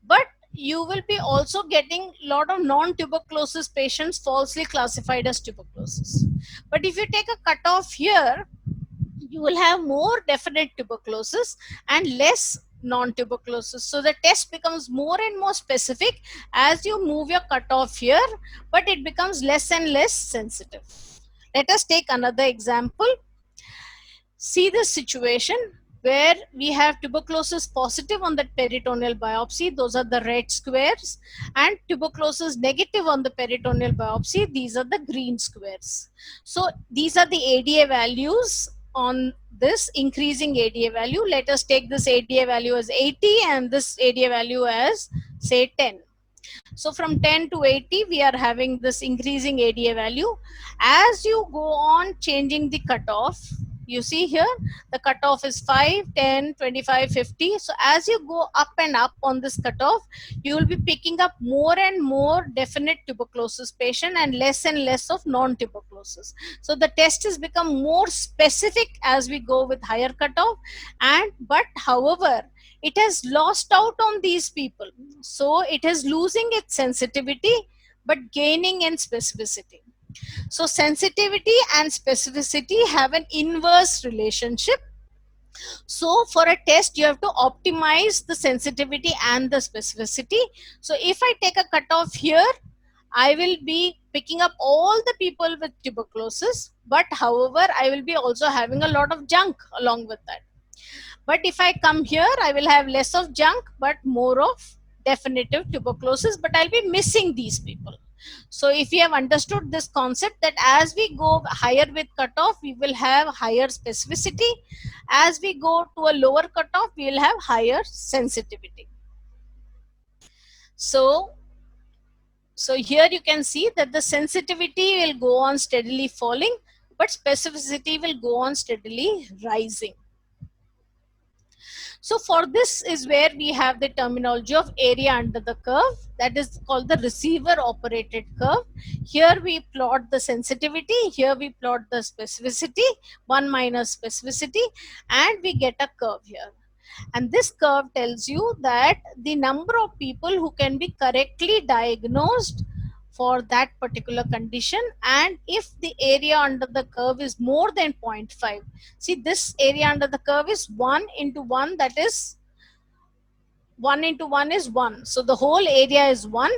but you will be also getting a lot of non-tuberculosis patients falsely classified as tuberculosis. But if you take a cutoff here, you will have more definite tuberculosis and less non-tuberculosis. So the test becomes more and more specific as you move your cutoff here, but it becomes less and less sensitive. Let us take another example. See this situation where we have tuberculosis positive on the peritoneal biopsy, those are the red squares, and tuberculosis negative on the peritoneal biopsy, these are the green squares. So these are the ADA values on this increasing ADA value. Let us take this ADA value as 80 and this ADA value as, say, 10. So from 10 to 80, we are having this increasing ADA value. As you go on changing the cutoff, you see here, the cutoff is 5, 10, 25, 50. So as you go up and up on this cutoff, you will be picking up more and more definite tuberculosis patient and less of non-tuberculosis. So the test has become more specific as we go with higher cutoff, but however, it has lost out on these people. So it is losing its sensitivity but gaining in specificity. So sensitivity and specificity have an inverse relationship. So for a test, you have to optimize the sensitivity and the specificity. So if I take a cutoff here, I will be picking up all the people with tuberculosis, but however, I will be also having a lot of junk along with that. But if I come here, I will have less of junk, but more of definitive tuberculosis, but I'll be missing these people. So if you have understood this concept, that as we go higher with cutoff, we will have higher specificity. As we go to a lower cutoff, we will have higher sensitivity. So here you can see that the sensitivity will go on steadily falling, but specificity will go on steadily rising. So for this is where we have the terminology of area under the curve, that is called the receiver operated curve. Here we plot the sensitivity, here we plot the specificity, 1 minus specificity, and we get a curve here. And this curve tells you that the number of people who can be correctly diagnosed for that particular condition, and if the area under the curve is more than 0.5. See, this area under the curve is 1 into 1, that is 1 into 1 is 1. So the whole area is 1,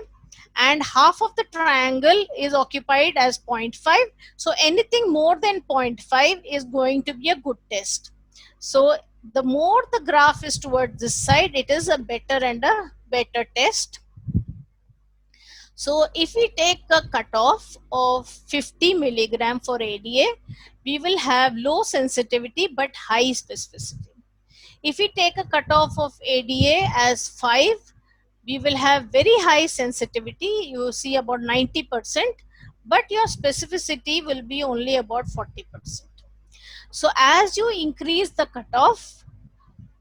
and half of the triangle is occupied as 0.5. So anything more than 0.5 is going to be a good test. So the more the graph is towards this side, it is a better and a better test. So if we take a cutoff of 50 milligram for ADA, we will have low sensitivity but high specificity. If we take a cutoff of ADA as 5, we will have very high sensitivity, you see about 90%, but your specificity will be only about 40%. So as you increase the cutoff,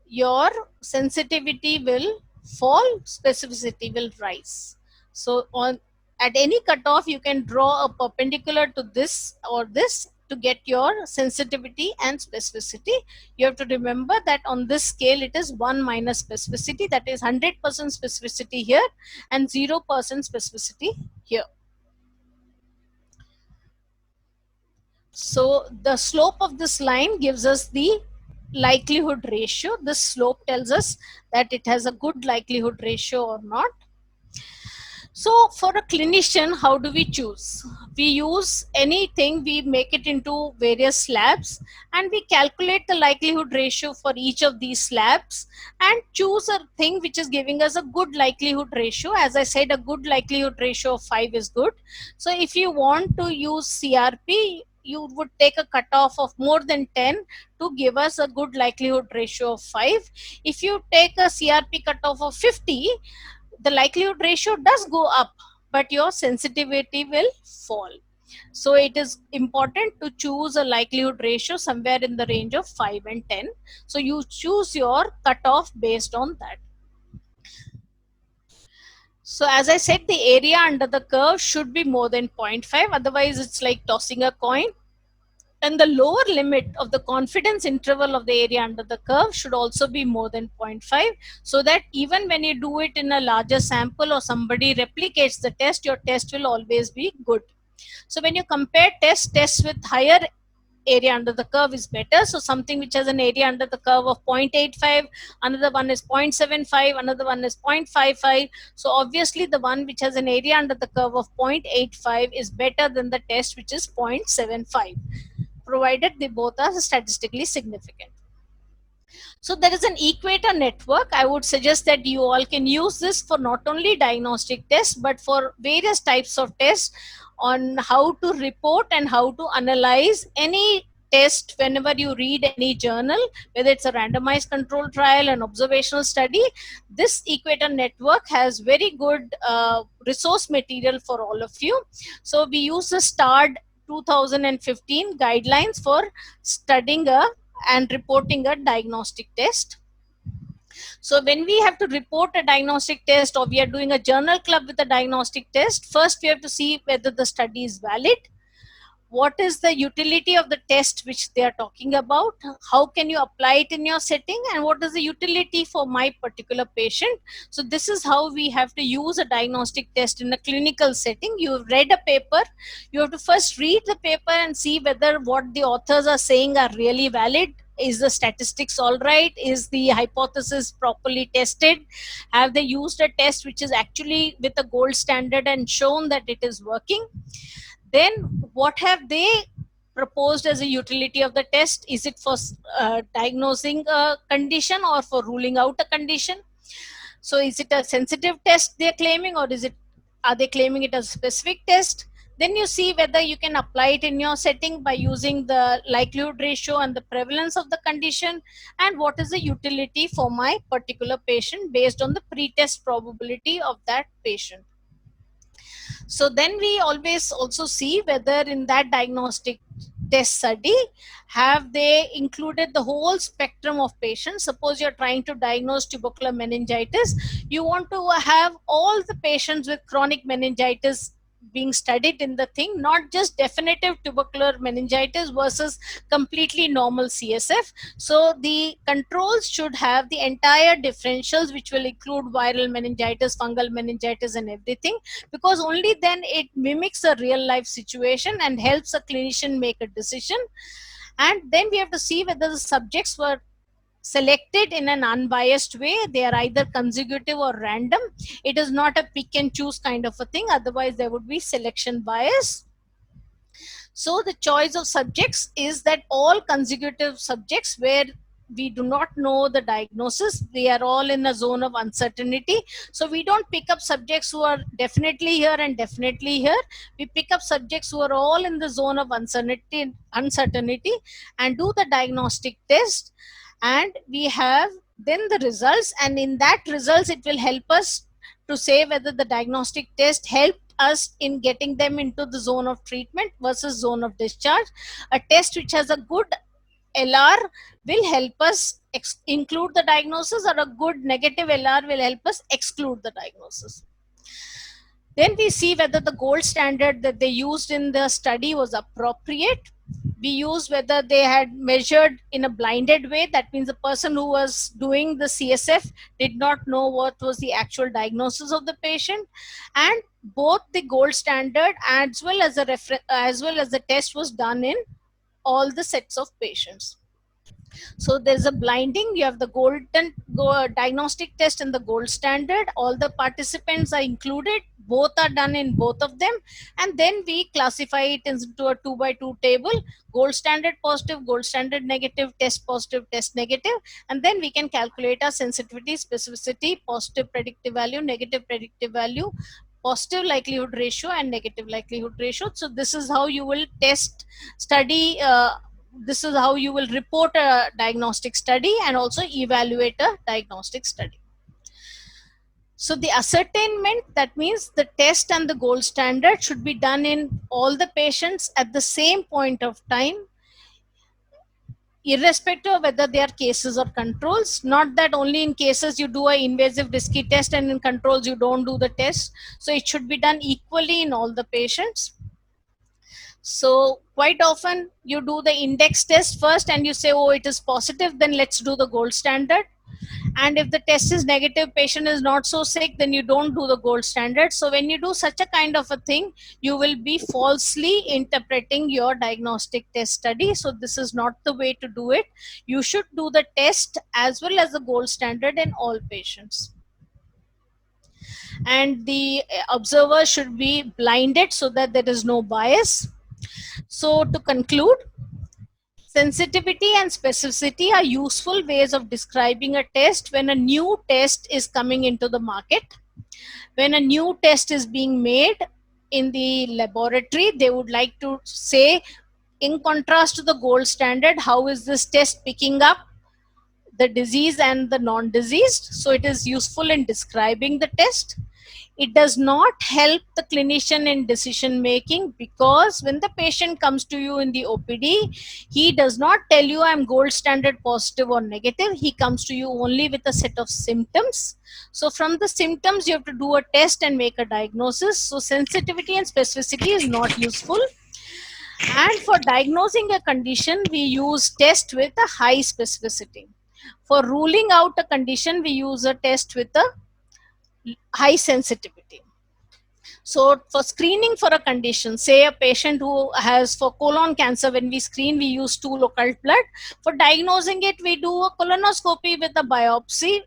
your sensitivity will fall, specificity will rise. So at any cutoff, you can draw a perpendicular to this or this to get your sensitivity and specificity. You have to remember that on this scale, it is 1 minus specificity, that is 100% specificity here and 0% specificity here. So the slope of this line gives us the likelihood ratio. This slope tells us that it has a good likelihood ratio or not. So for a clinician, how do we choose? We use anything, we make it into various slabs, and we calculate the likelihood ratio for each of these slabs and choose a thing which is giving us a good likelihood ratio. As I said, a good likelihood ratio of 5 is good. So if you want to use CRP, you would take a cutoff of more than 10 to give us a good likelihood ratio of 5. If you take a CRP cutoff of 50, the likelihood ratio does go up, but your sensitivity will fall. So it is important to choose a likelihood ratio somewhere in the range of 5 and 10. So you choose your cutoff based on that. So as I said, the area under the curve should be more than 0.5, otherwise it's like tossing a coin. And the lower limit of the confidence interval of the area under the curve should also be more than 0.5, so that even when you do it in a larger sample or somebody replicates the test, your test will always be good. So when you compare tests with higher area under the curve is better. So something which has an area under the curve of 0.85, another one is 0.75, another one is 0.55. So obviously the one which has an area under the curve of 0.85 is better than the test which is 0.75, provided they both are statistically significant. So there is an equator network. I would suggest that you all can use this for not only diagnostic tests, but for various types of tests on how to report and how to analyze any test whenever you read any journal, whether it's a randomized control trial, an observational study. This equator network has very good resource material for all of you. So we use the STARD 2015 guidelines for studying and reporting a diagnostic test. So when we have to report a diagnostic test or we are doing a journal club with a diagnostic test, first we have to see whether the study is valid. What is the utility of the test which they are talking about? How can you apply it in your setting? And what is the utility for my particular patient? So this is how we have to use a diagnostic test in a clinical setting. You've read a paper. You have to first read the paper and see whether what the authors are saying are really valid. Is the statistics all right? Is the hypothesis properly tested? Have they used a test which is actually with a gold standard and shown that it is working? Then what have they proposed as a utility of the test? Is it for diagnosing a condition or for ruling out a condition? So is it a sensitive test they're claiming, or are they claiming it as a specific test? Then you see whether you can apply it in your setting by using the likelihood ratio and the prevalence of the condition, and what is the utility for my particular patient based on the pretest probability of that patient. So then we always also see whether in that diagnostic test study, have they included the whole spectrum of patients? Suppose you're trying to diagnose tubercular meningitis, you want to have all the patients with chronic meningitis being studied in the thing, not just definitive tubercular meningitis versus completely normal CSF. So the controls should have the entire differentials, which will include viral meningitis, fungal meningitis, and everything, because only then it mimics a real life situation and helps a clinician make a decision. And then we have to see whether the subjects were selected in an unbiased way. They are either consecutive or random. It is not a pick and choose kind of a thing, otherwise there would be selection bias. So the choice of subjects is that all consecutive subjects where we do not know the diagnosis, they are all in a zone of uncertainty. So we don't pick up subjects who are definitely here and definitely here. We pick up subjects who are all in the zone of uncertainty and do the diagnostic test. And we have then the results, and in that results it will help us to say whether the diagnostic test helped us in getting them into the zone of treatment versus zone of discharge. A test which has a good LR will help us include the diagnosis, or a good negative LR will help us exclude the diagnosis. Then we see whether the gold standard that they used in the study was appropriate. We use whether they had measured in a blinded way. That means the person who was doing the CSF did not know what was the actual diagnosis of the patient, and both the gold standard as well as the test was done in all the sets of patients. So there's a blinding. You have the diagnostic test and the gold standard. All the participants are included. Both are done in both of them. And then we classify it into a 2x2 table. Gold standard positive, gold standard negative, test positive, test negative. And then we can calculate our sensitivity, specificity, positive predictive value, negative predictive value, positive likelihood ratio, and negative likelihood ratio. So this is how you will study this is how you will report a diagnostic study and also evaluate a diagnostic study. So the ascertainment, that means the test and the gold standard should be done in all the patients at the same point of time, irrespective of whether they are cases or controls. Not that only in cases you do an invasive risky test and in controls you don't do the test. So it should be done equally in all the patients. So quite often you do the index test first and you say, oh, it is positive, then let's do the gold standard. And if the test is negative, patient is not so sick, then you don't do the gold standard. So when you do such a kind of a thing, you will be falsely interpreting your diagnostic test study. So this is not the way to do it. You should do the test as well as the gold standard in all patients. And the observer should be blinded so that there is no bias. So to conclude, sensitivity and specificity are useful ways of describing a test when a new test is coming into the market. When a new test is being made in the laboratory, they would like to say, in contrast to the gold standard, how is this test picking up the disease and the non-diseased? So it is useful in describing the test. It does not help the clinician in decision making, because when the patient comes to you in the OPD, he does not tell you I'm gold standard positive or negative. He comes to you only with a set of symptoms. So from the symptoms, you have to do a test and make a diagnosis. So sensitivity and specificity is not useful. And for diagnosing a condition, we use test with a high specificity. For ruling out a condition, we use a test with a high sensitivity. So for screening for a condition, say a patient who has for colon cancer, when we screen, we use stool occult blood. For diagnosing it, we do a colonoscopy with a biopsy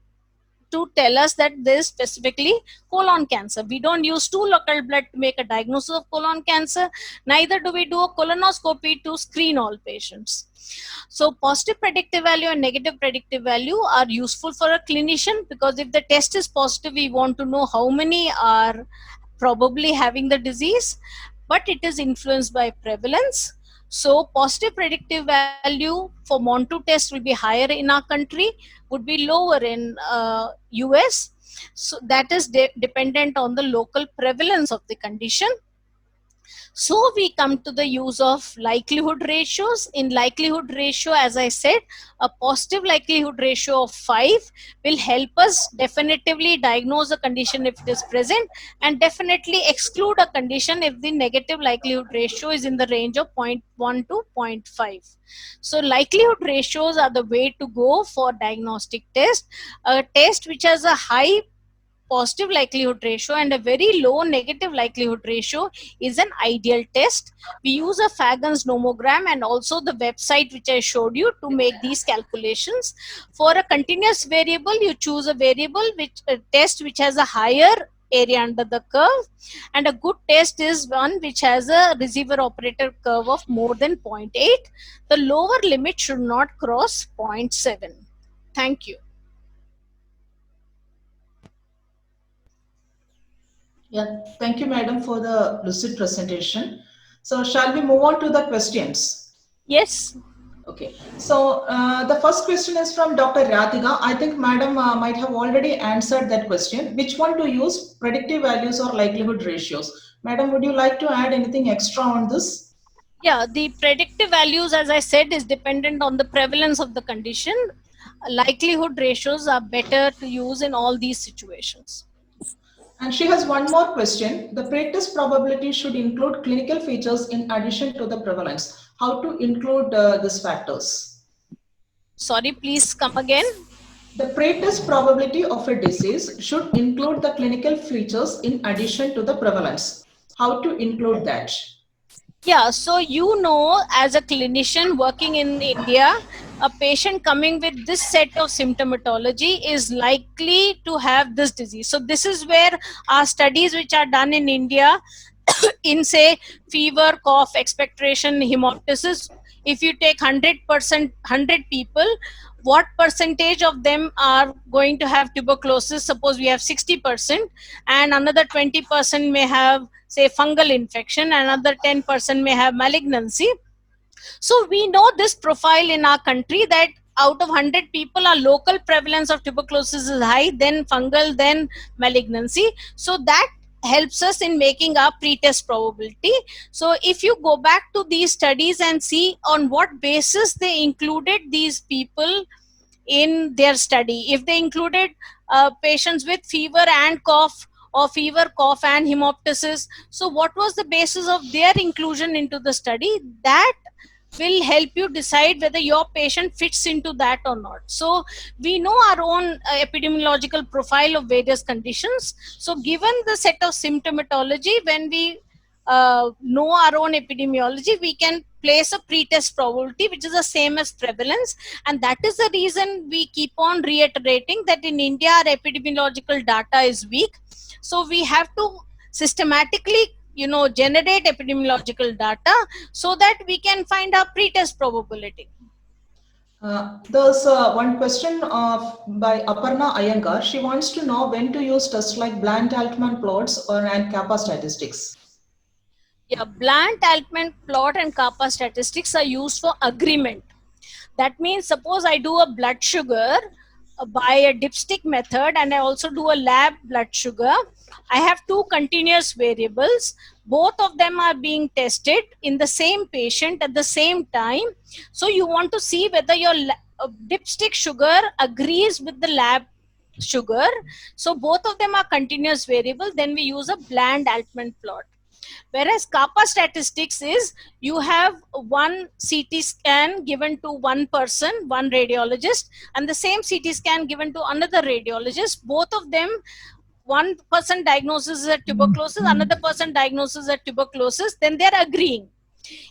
to tell us that this is specifically colon cancer. We don't use stool occult blood to make a diagnosis of colon cancer. Neither do we do a colonoscopy to screen all patients. So positive predictive value and negative predictive value are useful for a clinician, because if the test is positive, we want to know how many are probably having the disease, but it is influenced by prevalence. So positive predictive value for Montu test will be higher in our country, would be lower in US. So that is dependent on the local prevalence of the condition. So we come to the use of likelihood ratios. In likelihood ratio, as I said, a positive likelihood ratio of 5 will help us definitively diagnose a condition if it is present, and definitely exclude a condition if the negative likelihood ratio is in the range of 0.1 to 0.5. So likelihood ratios are the way to go for diagnostic test. A test which has a high positive likelihood ratio and a very low negative likelihood ratio is an ideal test. We use a Fagan's nomogram and also the website which I showed you to make these calculations. For a continuous variable, you choose a variable which a test which has a higher area under the curve, and a good test is one which has a receiver operator curve of more than 0.8. The lower limit should not cross 0.7. Thank you. Yeah, thank you, madam, for the lucid presentation. So, shall we move on to the questions? Yes. Okay. So, the first question is from Dr. Radhika. I think madam might have already answered that question. Which one to use, predictive values or likelihood ratios? Madam, would you like to add anything extra on this? Yeah, the predictive values, as I said, is dependent on the prevalence of the condition. Likelihood ratios are better to use in all these situations. And she has one more question. The pretest probability should include clinical features in addition to the prevalence. How to include these factors? Sorry, please come again. The pretest probability of a disease should include the clinical features in addition to the prevalence. How to include that? Yeah, so as a clinician working in India, a patient coming with this set of symptomatology is likely to have this disease. So this is where our studies which are done in India in say fever, cough, expectoration, hemoptysis, if you take 100 people, what percentage of them are going to have tuberculosis? Suppose we have 60%, and another 20% may have say fungal infection, another 10% may have malignancy. So we know this profile in our country, that out of 100 people, our local prevalence of tuberculosis is high, then fungal, then malignancy. So that helps us in making our pretest probability. So if you go back to these studies and see on what basis they included these people in their study, if they included patients with fever and cough, or fever, cough and hemoptysis, so what was the basis of their inclusion into the study? That will help you decide whether your patient fits into that or not. So we know our own epidemiological profile of various conditions. So given the set of symptomatology, when we know our own epidemiology, we can place a pretest probability which is the same as prevalence. And that is the reason we keep on reiterating that in India our epidemiological data is weak. So we have to systematically generate epidemiological data so that we can find our pretest probability. There's one question by Aparna Iyengar. She wants to know when to use tests like Bland-Altman plots and kappa statistics. Yeah, Bland-Altman plot and kappa statistics are used for agreement. That means suppose I do a blood sugar by a dipstick method and I also do a lab blood sugar. I have two continuous variables. Both of them are being tested in the same patient at the same time. So you want to see whether your dipstick sugar agrees with the lab sugar. So both of them are continuous variable. Then we use a Bland-Altman plot. Whereas kappa statistics is you have one CT scan given to one person, one radiologist, and the same CT scan given to another radiologist. Both of them, one person diagnoses as tuberculosis, another person diagnoses as tuberculosis, then they're agreeing.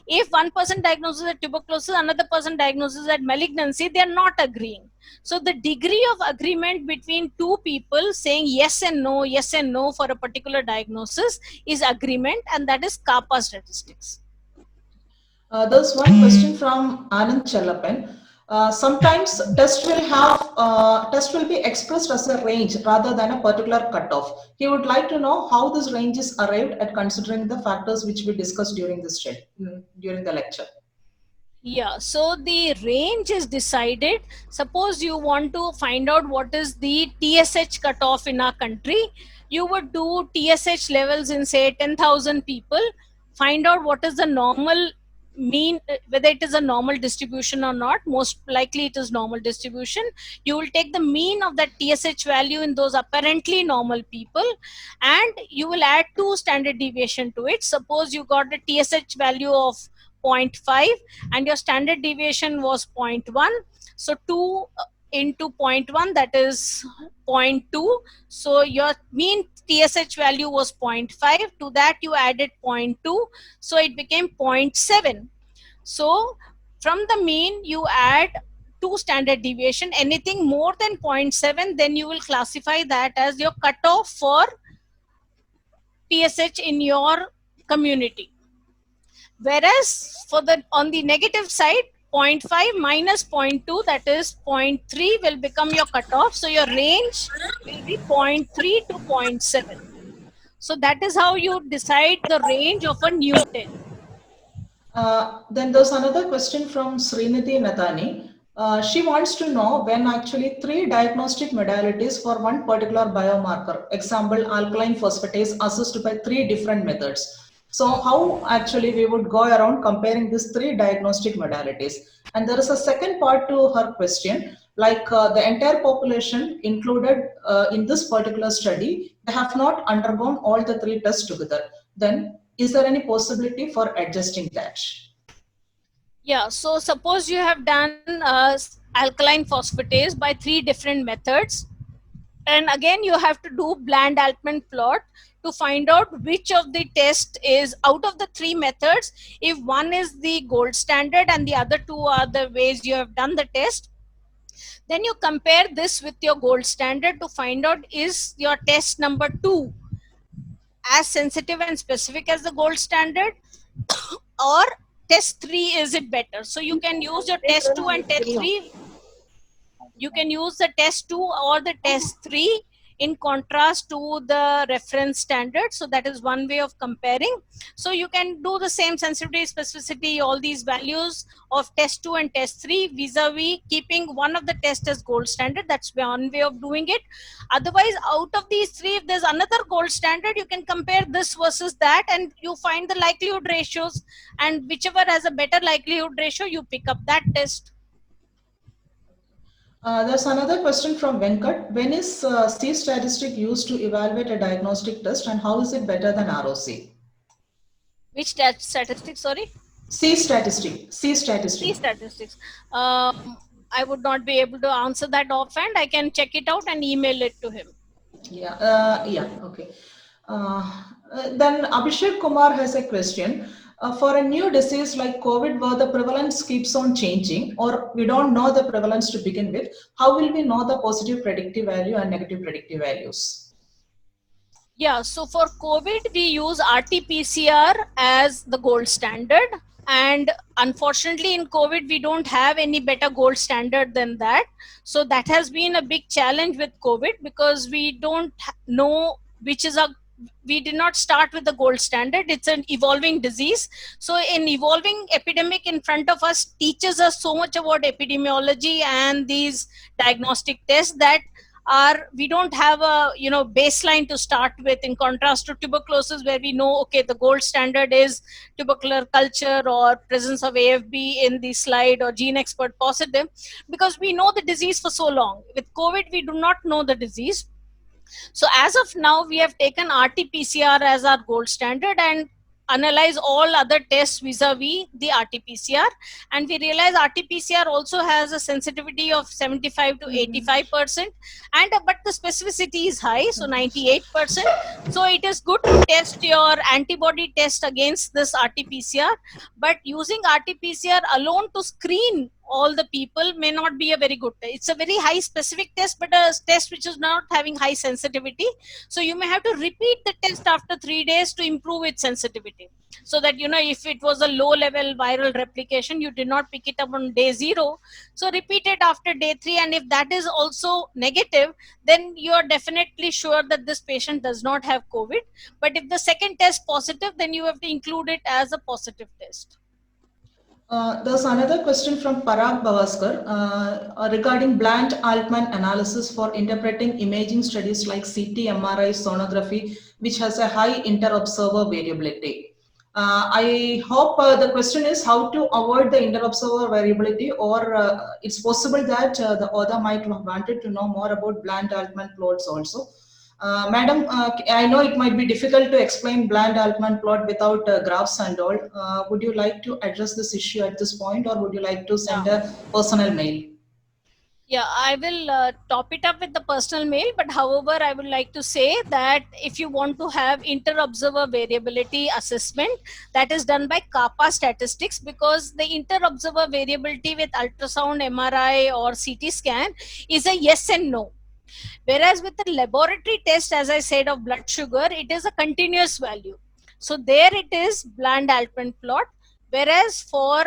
If one person diagnoses as tuberculosis, another person diagnoses as malignancy, they're not agreeing. So the degree of agreement between two people saying yes and no for a particular diagnosis is agreement, and that is kappa statistics. There's one question from Anand Chellapan. Sometimes test will be expressed as a range rather than a particular cutoff. He would like to know how this range is arrived at, considering the factors which we discussed during the lecture. Yeah, so the range is decided. Suppose you want to find out what is the TSH cutoff in our country, you would do TSH levels in say 10,000 people. find out what is the normal mean, whether it is a normal distribution or not. Most likely it is normal distribution. You will take the mean of that TSH value in those apparently normal people, and you will add 2 standard deviation to it. Suppose you got the TSH value of 0.5 and your standard deviation was 0.1. So 2 into 0.1, that is 0.2. So your mean TSH value was 0.5. To that you added 0.2. So it became 0.7. So from the mean you add 2 standard deviation. Anything more than 0.7, then you will classify that as your cutoff for TSH in your community. Whereas for the on the negative side, 0.5 minus 0.2, that is 0.3, will become your cutoff. So your range will be 0.3 to 0.7. So that is how you decide the range of a new test. Then there's another question from Srinidhi Nathani. She wants to know when actually 3 diagnostic modalities for one particular biomarker, example alkaline phosphatase, assessed by 3 different methods. So how actually we would go around comparing these 3 diagnostic modalities? And there is a second part to her question, like the entire population included in this particular study, they have not undergone all the 3 tests together. Then is there any possibility for adjusting that? Yeah, so suppose you have done alkaline phosphatase by 3 different methods, and again you have to do Bland-Altman plot to find out which of the test is out of the 3 methods. If one is the gold standard and the other 2 are the ways you have done the test, then you compare this with your gold standard to find out is your test number 2 as sensitive and specific as the gold standard, or test 3 is it better. So you can use your test 2 and test 3. You can use the test 2 or the test 3 in contrast to the reference standard. So that is one way of comparing. So you can do the same sensitivity, specificity, all these values of test 2 and test 3 vis-a-vis keeping one of the tests as gold standard. That's one way of doing it. Otherwise, out of these 3, if there's another gold standard, you can compare this versus that and you find the likelihood ratios, and whichever has a better likelihood ratio, you pick up that test. There's another question from Venkat. When is C statistic used to evaluate a diagnostic test, and how is it better than ROC? Which statistic, sorry? C statistic. C statistic. C statistics. I would not be able to answer that offhand. I can check it out and email it to him. Yeah, okay. Then Abhishek Kumar has a question. For a new disease like COVID, where the prevalence keeps on changing, or we don't know the prevalence to begin with, how will we know the positive predictive value and negative predictive values? Yeah, so for COVID, we use RT-PCR as the gold standard. And unfortunately, in COVID, we don't have any better gold standard than that. So that has been a big challenge with COVID, because we don't know which is we did not start with the gold standard. It's an evolving disease. So an evolving epidemic in front of us teaches us so much about epidemiology and these diagnostic tests that we don't have a baseline to start with, in contrast to tuberculosis, where we know, okay, the gold standard is tubercular culture or presence of AFB in the slide or gene expert positive, because we know the disease for so long. With COVID, we do not know the disease. So as of now, we have taken RT-PCR as our gold standard and analyze all other tests vis-a-vis the RT-PCR, and we realize RT-PCR also has a sensitivity of 75 to 85%, and but the specificity is high, so 98%. So it is good to test your antibody test against this RT-PCR, but using RT-PCR alone to screen all the people may not be a very good test. It's a very high specific test, but a test which is not having high sensitivity. So you may have to repeat the test after 3 days to improve its sensitivity. So that, if it was a low level viral replication, you did not pick it up on day 0. So repeat it after day 3. And if that is also negative, then you are definitely sure that this patient does not have COVID. But if the second test positive, then you have to include it as a positive test. There's another question from Parag Bavaskar regarding Bland-Altman analysis for interpreting imaging studies like CT, MRI, sonography, which has a high inter-observer variability. I hope the question is how to avoid the inter-observer variability, or it's possible that the author might have wanted to know more about Bland-Altman plots also. Madam, I know it might be difficult to explain Bland-Altman plot without graphs and all. Would you like to address this issue at this point, or would you like to send a personal mail? Yeah, I will top it up with the personal mail. But however, I would like to say that if you want to have inter-observer variability assessment, that is done by kappa statistics, because the inter-observer variability with ultrasound, MRI, or CT scan is a yes and no. Whereas with the laboratory test, as I said, of blood sugar, it is a continuous value. So there it is Bland-Altman plot. Whereas for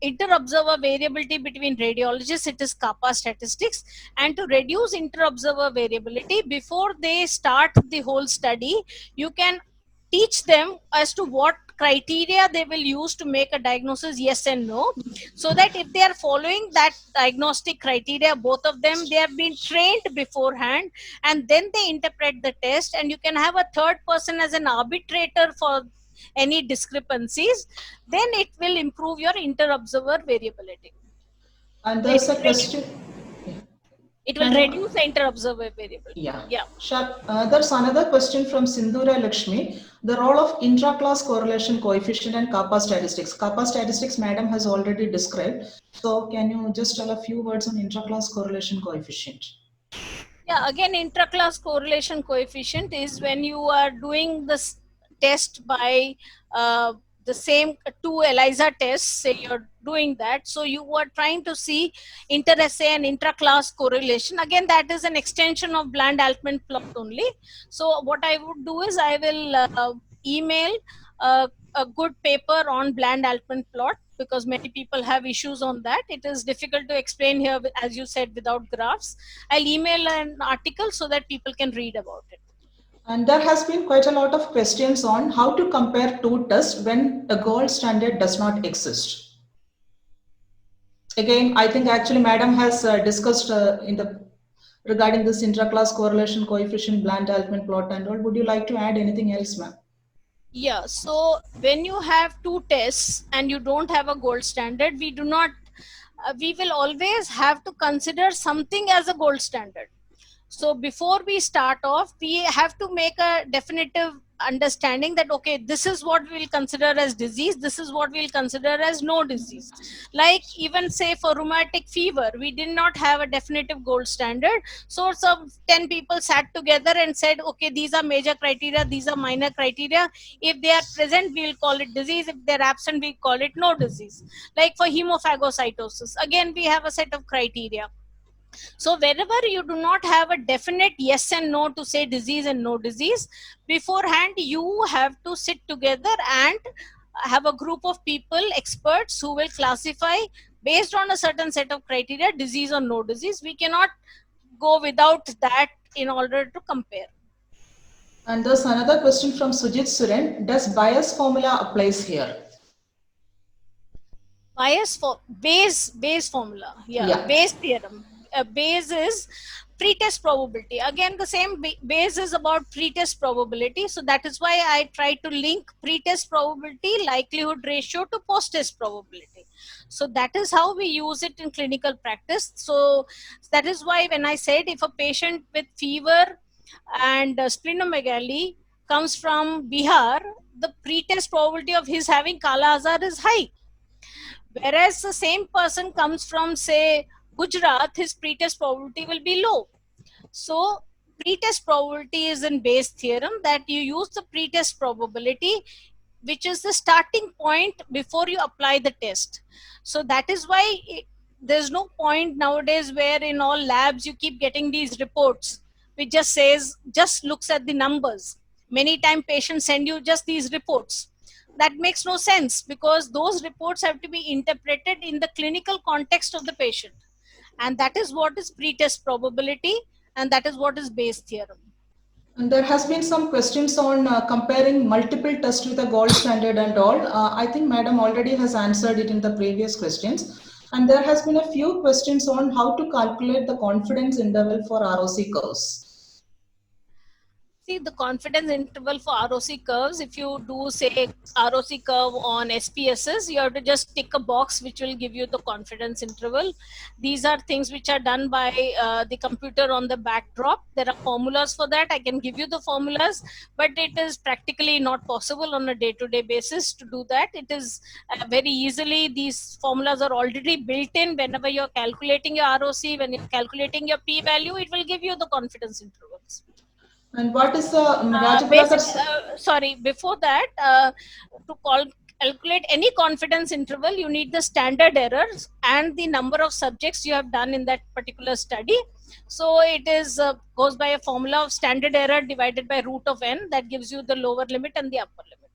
inter-observer variability between radiologists, it is kappa statistics. And to reduce inter-observer variability, before they start the whole study, you can teach them as to what criteria they will use to make a diagnosis, yes and no, so that if they are following that diagnostic criteria, both of them, they have been trained beforehand, and then they interpret the test, and you can have a third person as an arbitrator for any discrepancies. Then it will improve your inter-observer variability. And there's a question. It will reduce the inter-observer variability. Yeah. Sure. There's another question from Sindhura Lakshmi. The role of intra-class correlation coefficient and kappa statistics. Kappa statistics, madam has already described. So can you just tell a few words on intra-class correlation coefficient? Yeah, again, intra-class correlation coefficient is when you are doing this test by the same two ELISA tests, say you're doing that. So you are trying to see inter-assay and intra-class correlation. Again, that is an extension of Bland-Altman plot only. So what I would do is I will email a good paper on Bland-Altman plot, because many people have issues on that. It is difficult to explain here, as you said, without graphs. I'll email an article so that people can read about it. And there has been quite a lot of questions on how to compare two tests when a gold standard does not exist. Again, I think actually madam has discussed regarding this intra-class correlation coefficient, Bland-Altman plot and all. Would you like to add anything else, ma'am? Yeah, so when you have two tests and you don't have a gold standard, we will always have to consider something as a gold standard. So before we start off, we have to make a definitive understanding that, okay, this is what we'll consider as disease, this is what we'll consider as no disease. Like even say for rheumatic fever, we did not have a definitive gold standard. So some 10 people sat together and said, okay, these are major criteria, these are minor criteria. If they are present, we'll call it disease. If they're absent, we call it no disease. Like for hemophagocytosis, again, we have a set of criteria. So wherever you do not have a definite yes and no to say disease and no disease, beforehand you have to sit together and have a group of people, experts, who will classify based on a certain set of criteria, disease or no disease. We cannot go without that in order to compare. And there's another question from Sujit Suren. Does Bayes formula applies here? Bayes for Bayes formula, yeah. Bayes theorem. Bayes is pretest probability. Again, the same Bayes is about pretest probability. So that is why I try to link pretest probability, likelihood ratio to post-test probability. So that is how we use it in clinical practice. So that is why when I said if a patient with fever and splenomegaly comes from Bihar, the pretest probability of his having Kala Azar is high. Whereas the same person comes from, say, Gujarat, his pretest probability will be low. So pretest probability is in Bayes theorem, that you use the pretest probability, which is the starting point before you apply the test. So that is why there's no point nowadays where in all labs you keep getting these reports which just looks at the numbers. Many times patients send you just these reports. That makes no sense, because those reports have to be interpreted in the clinical context of the patient. And that is what is pretest probability, and that is what is Bayes theorem. And there has been some questions on comparing multiple tests with a gold standard and all. I think madam already has answered it in the previous questions. And there has been a few questions on how to calculate the confidence interval for ROC curves. See, the confidence interval for ROC curves, if you do say ROC curve on SPSS, you have to just tick a box which will give you the confidence interval. These are things which are done by the computer on the backdrop. There are formulas for that. I can give you the formulas, but it is practically not possible on a day-to-day basis to do that. It is very easily, these formulas are already built in. Whenever you're calculating your ROC, when you're calculating your p-value, it will give you the confidence intervals. And what is the Rajapalakar? Sorry, before that, to calculate any confidence interval, you need the standard errors and the number of subjects you have done in that particular study. So it is goes by a formula of standard error divided by root of n, that gives you the lower limit and the upper limit.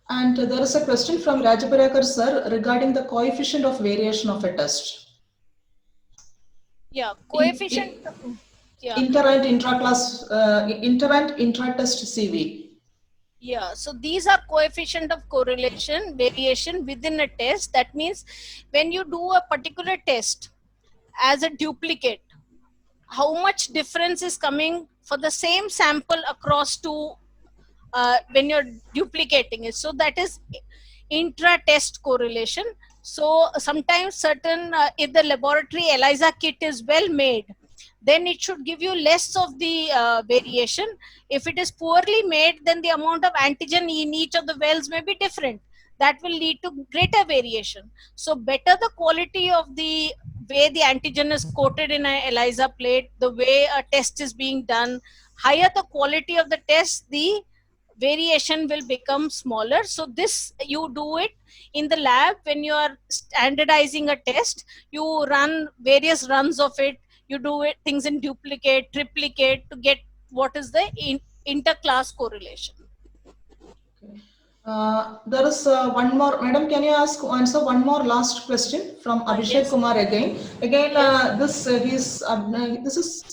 And there is a question from Rajapalakar sir regarding the coefficient of variation of a test. Yeah, coefficient. Yeah. Inter and intra-class, inter and intra-test CV. Yeah, so these are coefficient of correlation, variation within a test. That means when you do a particular test as a duplicate, how much difference is coming for the same sample across two when you're duplicating it. So that is intra-test correlation. So sometimes certain, if the laboratory ELISA kit is well made, then it should give you less of the variation. If it is poorly made, then the amount of antigen in each of the wells may be different. That will lead to greater variation. So better the quality of the way the antigen is coated in an ELISA plate, the way a test is being done, higher the quality of the test, the variation will become smaller. So this, you do it in the lab when you are standardizing a test. You run various runs of it. You do it things in duplicate, triplicate to get what is the inter-class correlation. There is one more, madam. Can you answer one more last question from Abhishek Yes. Kumar again? This is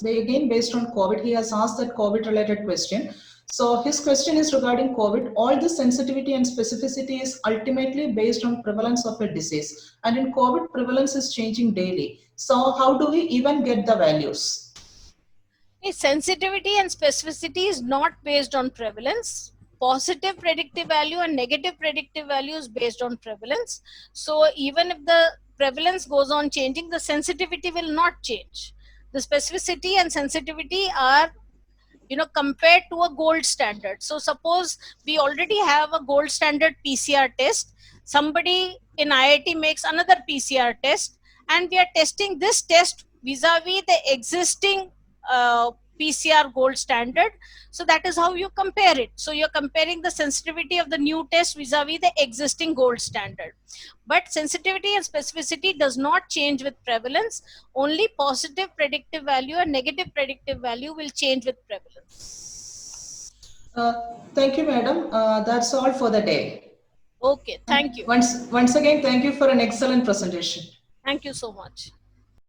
again based on COVID. He has asked that COVID-related question. So his question is regarding COVID. All the sensitivity and specificity is ultimately based on prevalence of a disease, and in COVID, prevalence is changing daily. So how do we even get the values? Sensitivity and specificity is not based on prevalence. Positive predictive value and negative predictive value is based on prevalence. So even if the prevalence goes on changing, the sensitivity will not change. The specificity and sensitivity are, compared to a gold standard. So suppose we already have a gold standard PCR test. Somebody in IIT makes another PCR test, and we are testing this test vis-a-vis the existing PCR gold standard. So that is how you compare it. So you're comparing the sensitivity of the new test vis-a-vis the existing gold standard. But sensitivity and specificity does not change with prevalence. Only positive predictive value and negative predictive value will change with prevalence. Thank you, madam. That's all for the day. Okay, thank you. Once again, thank you for an excellent presentation. Thank you so much.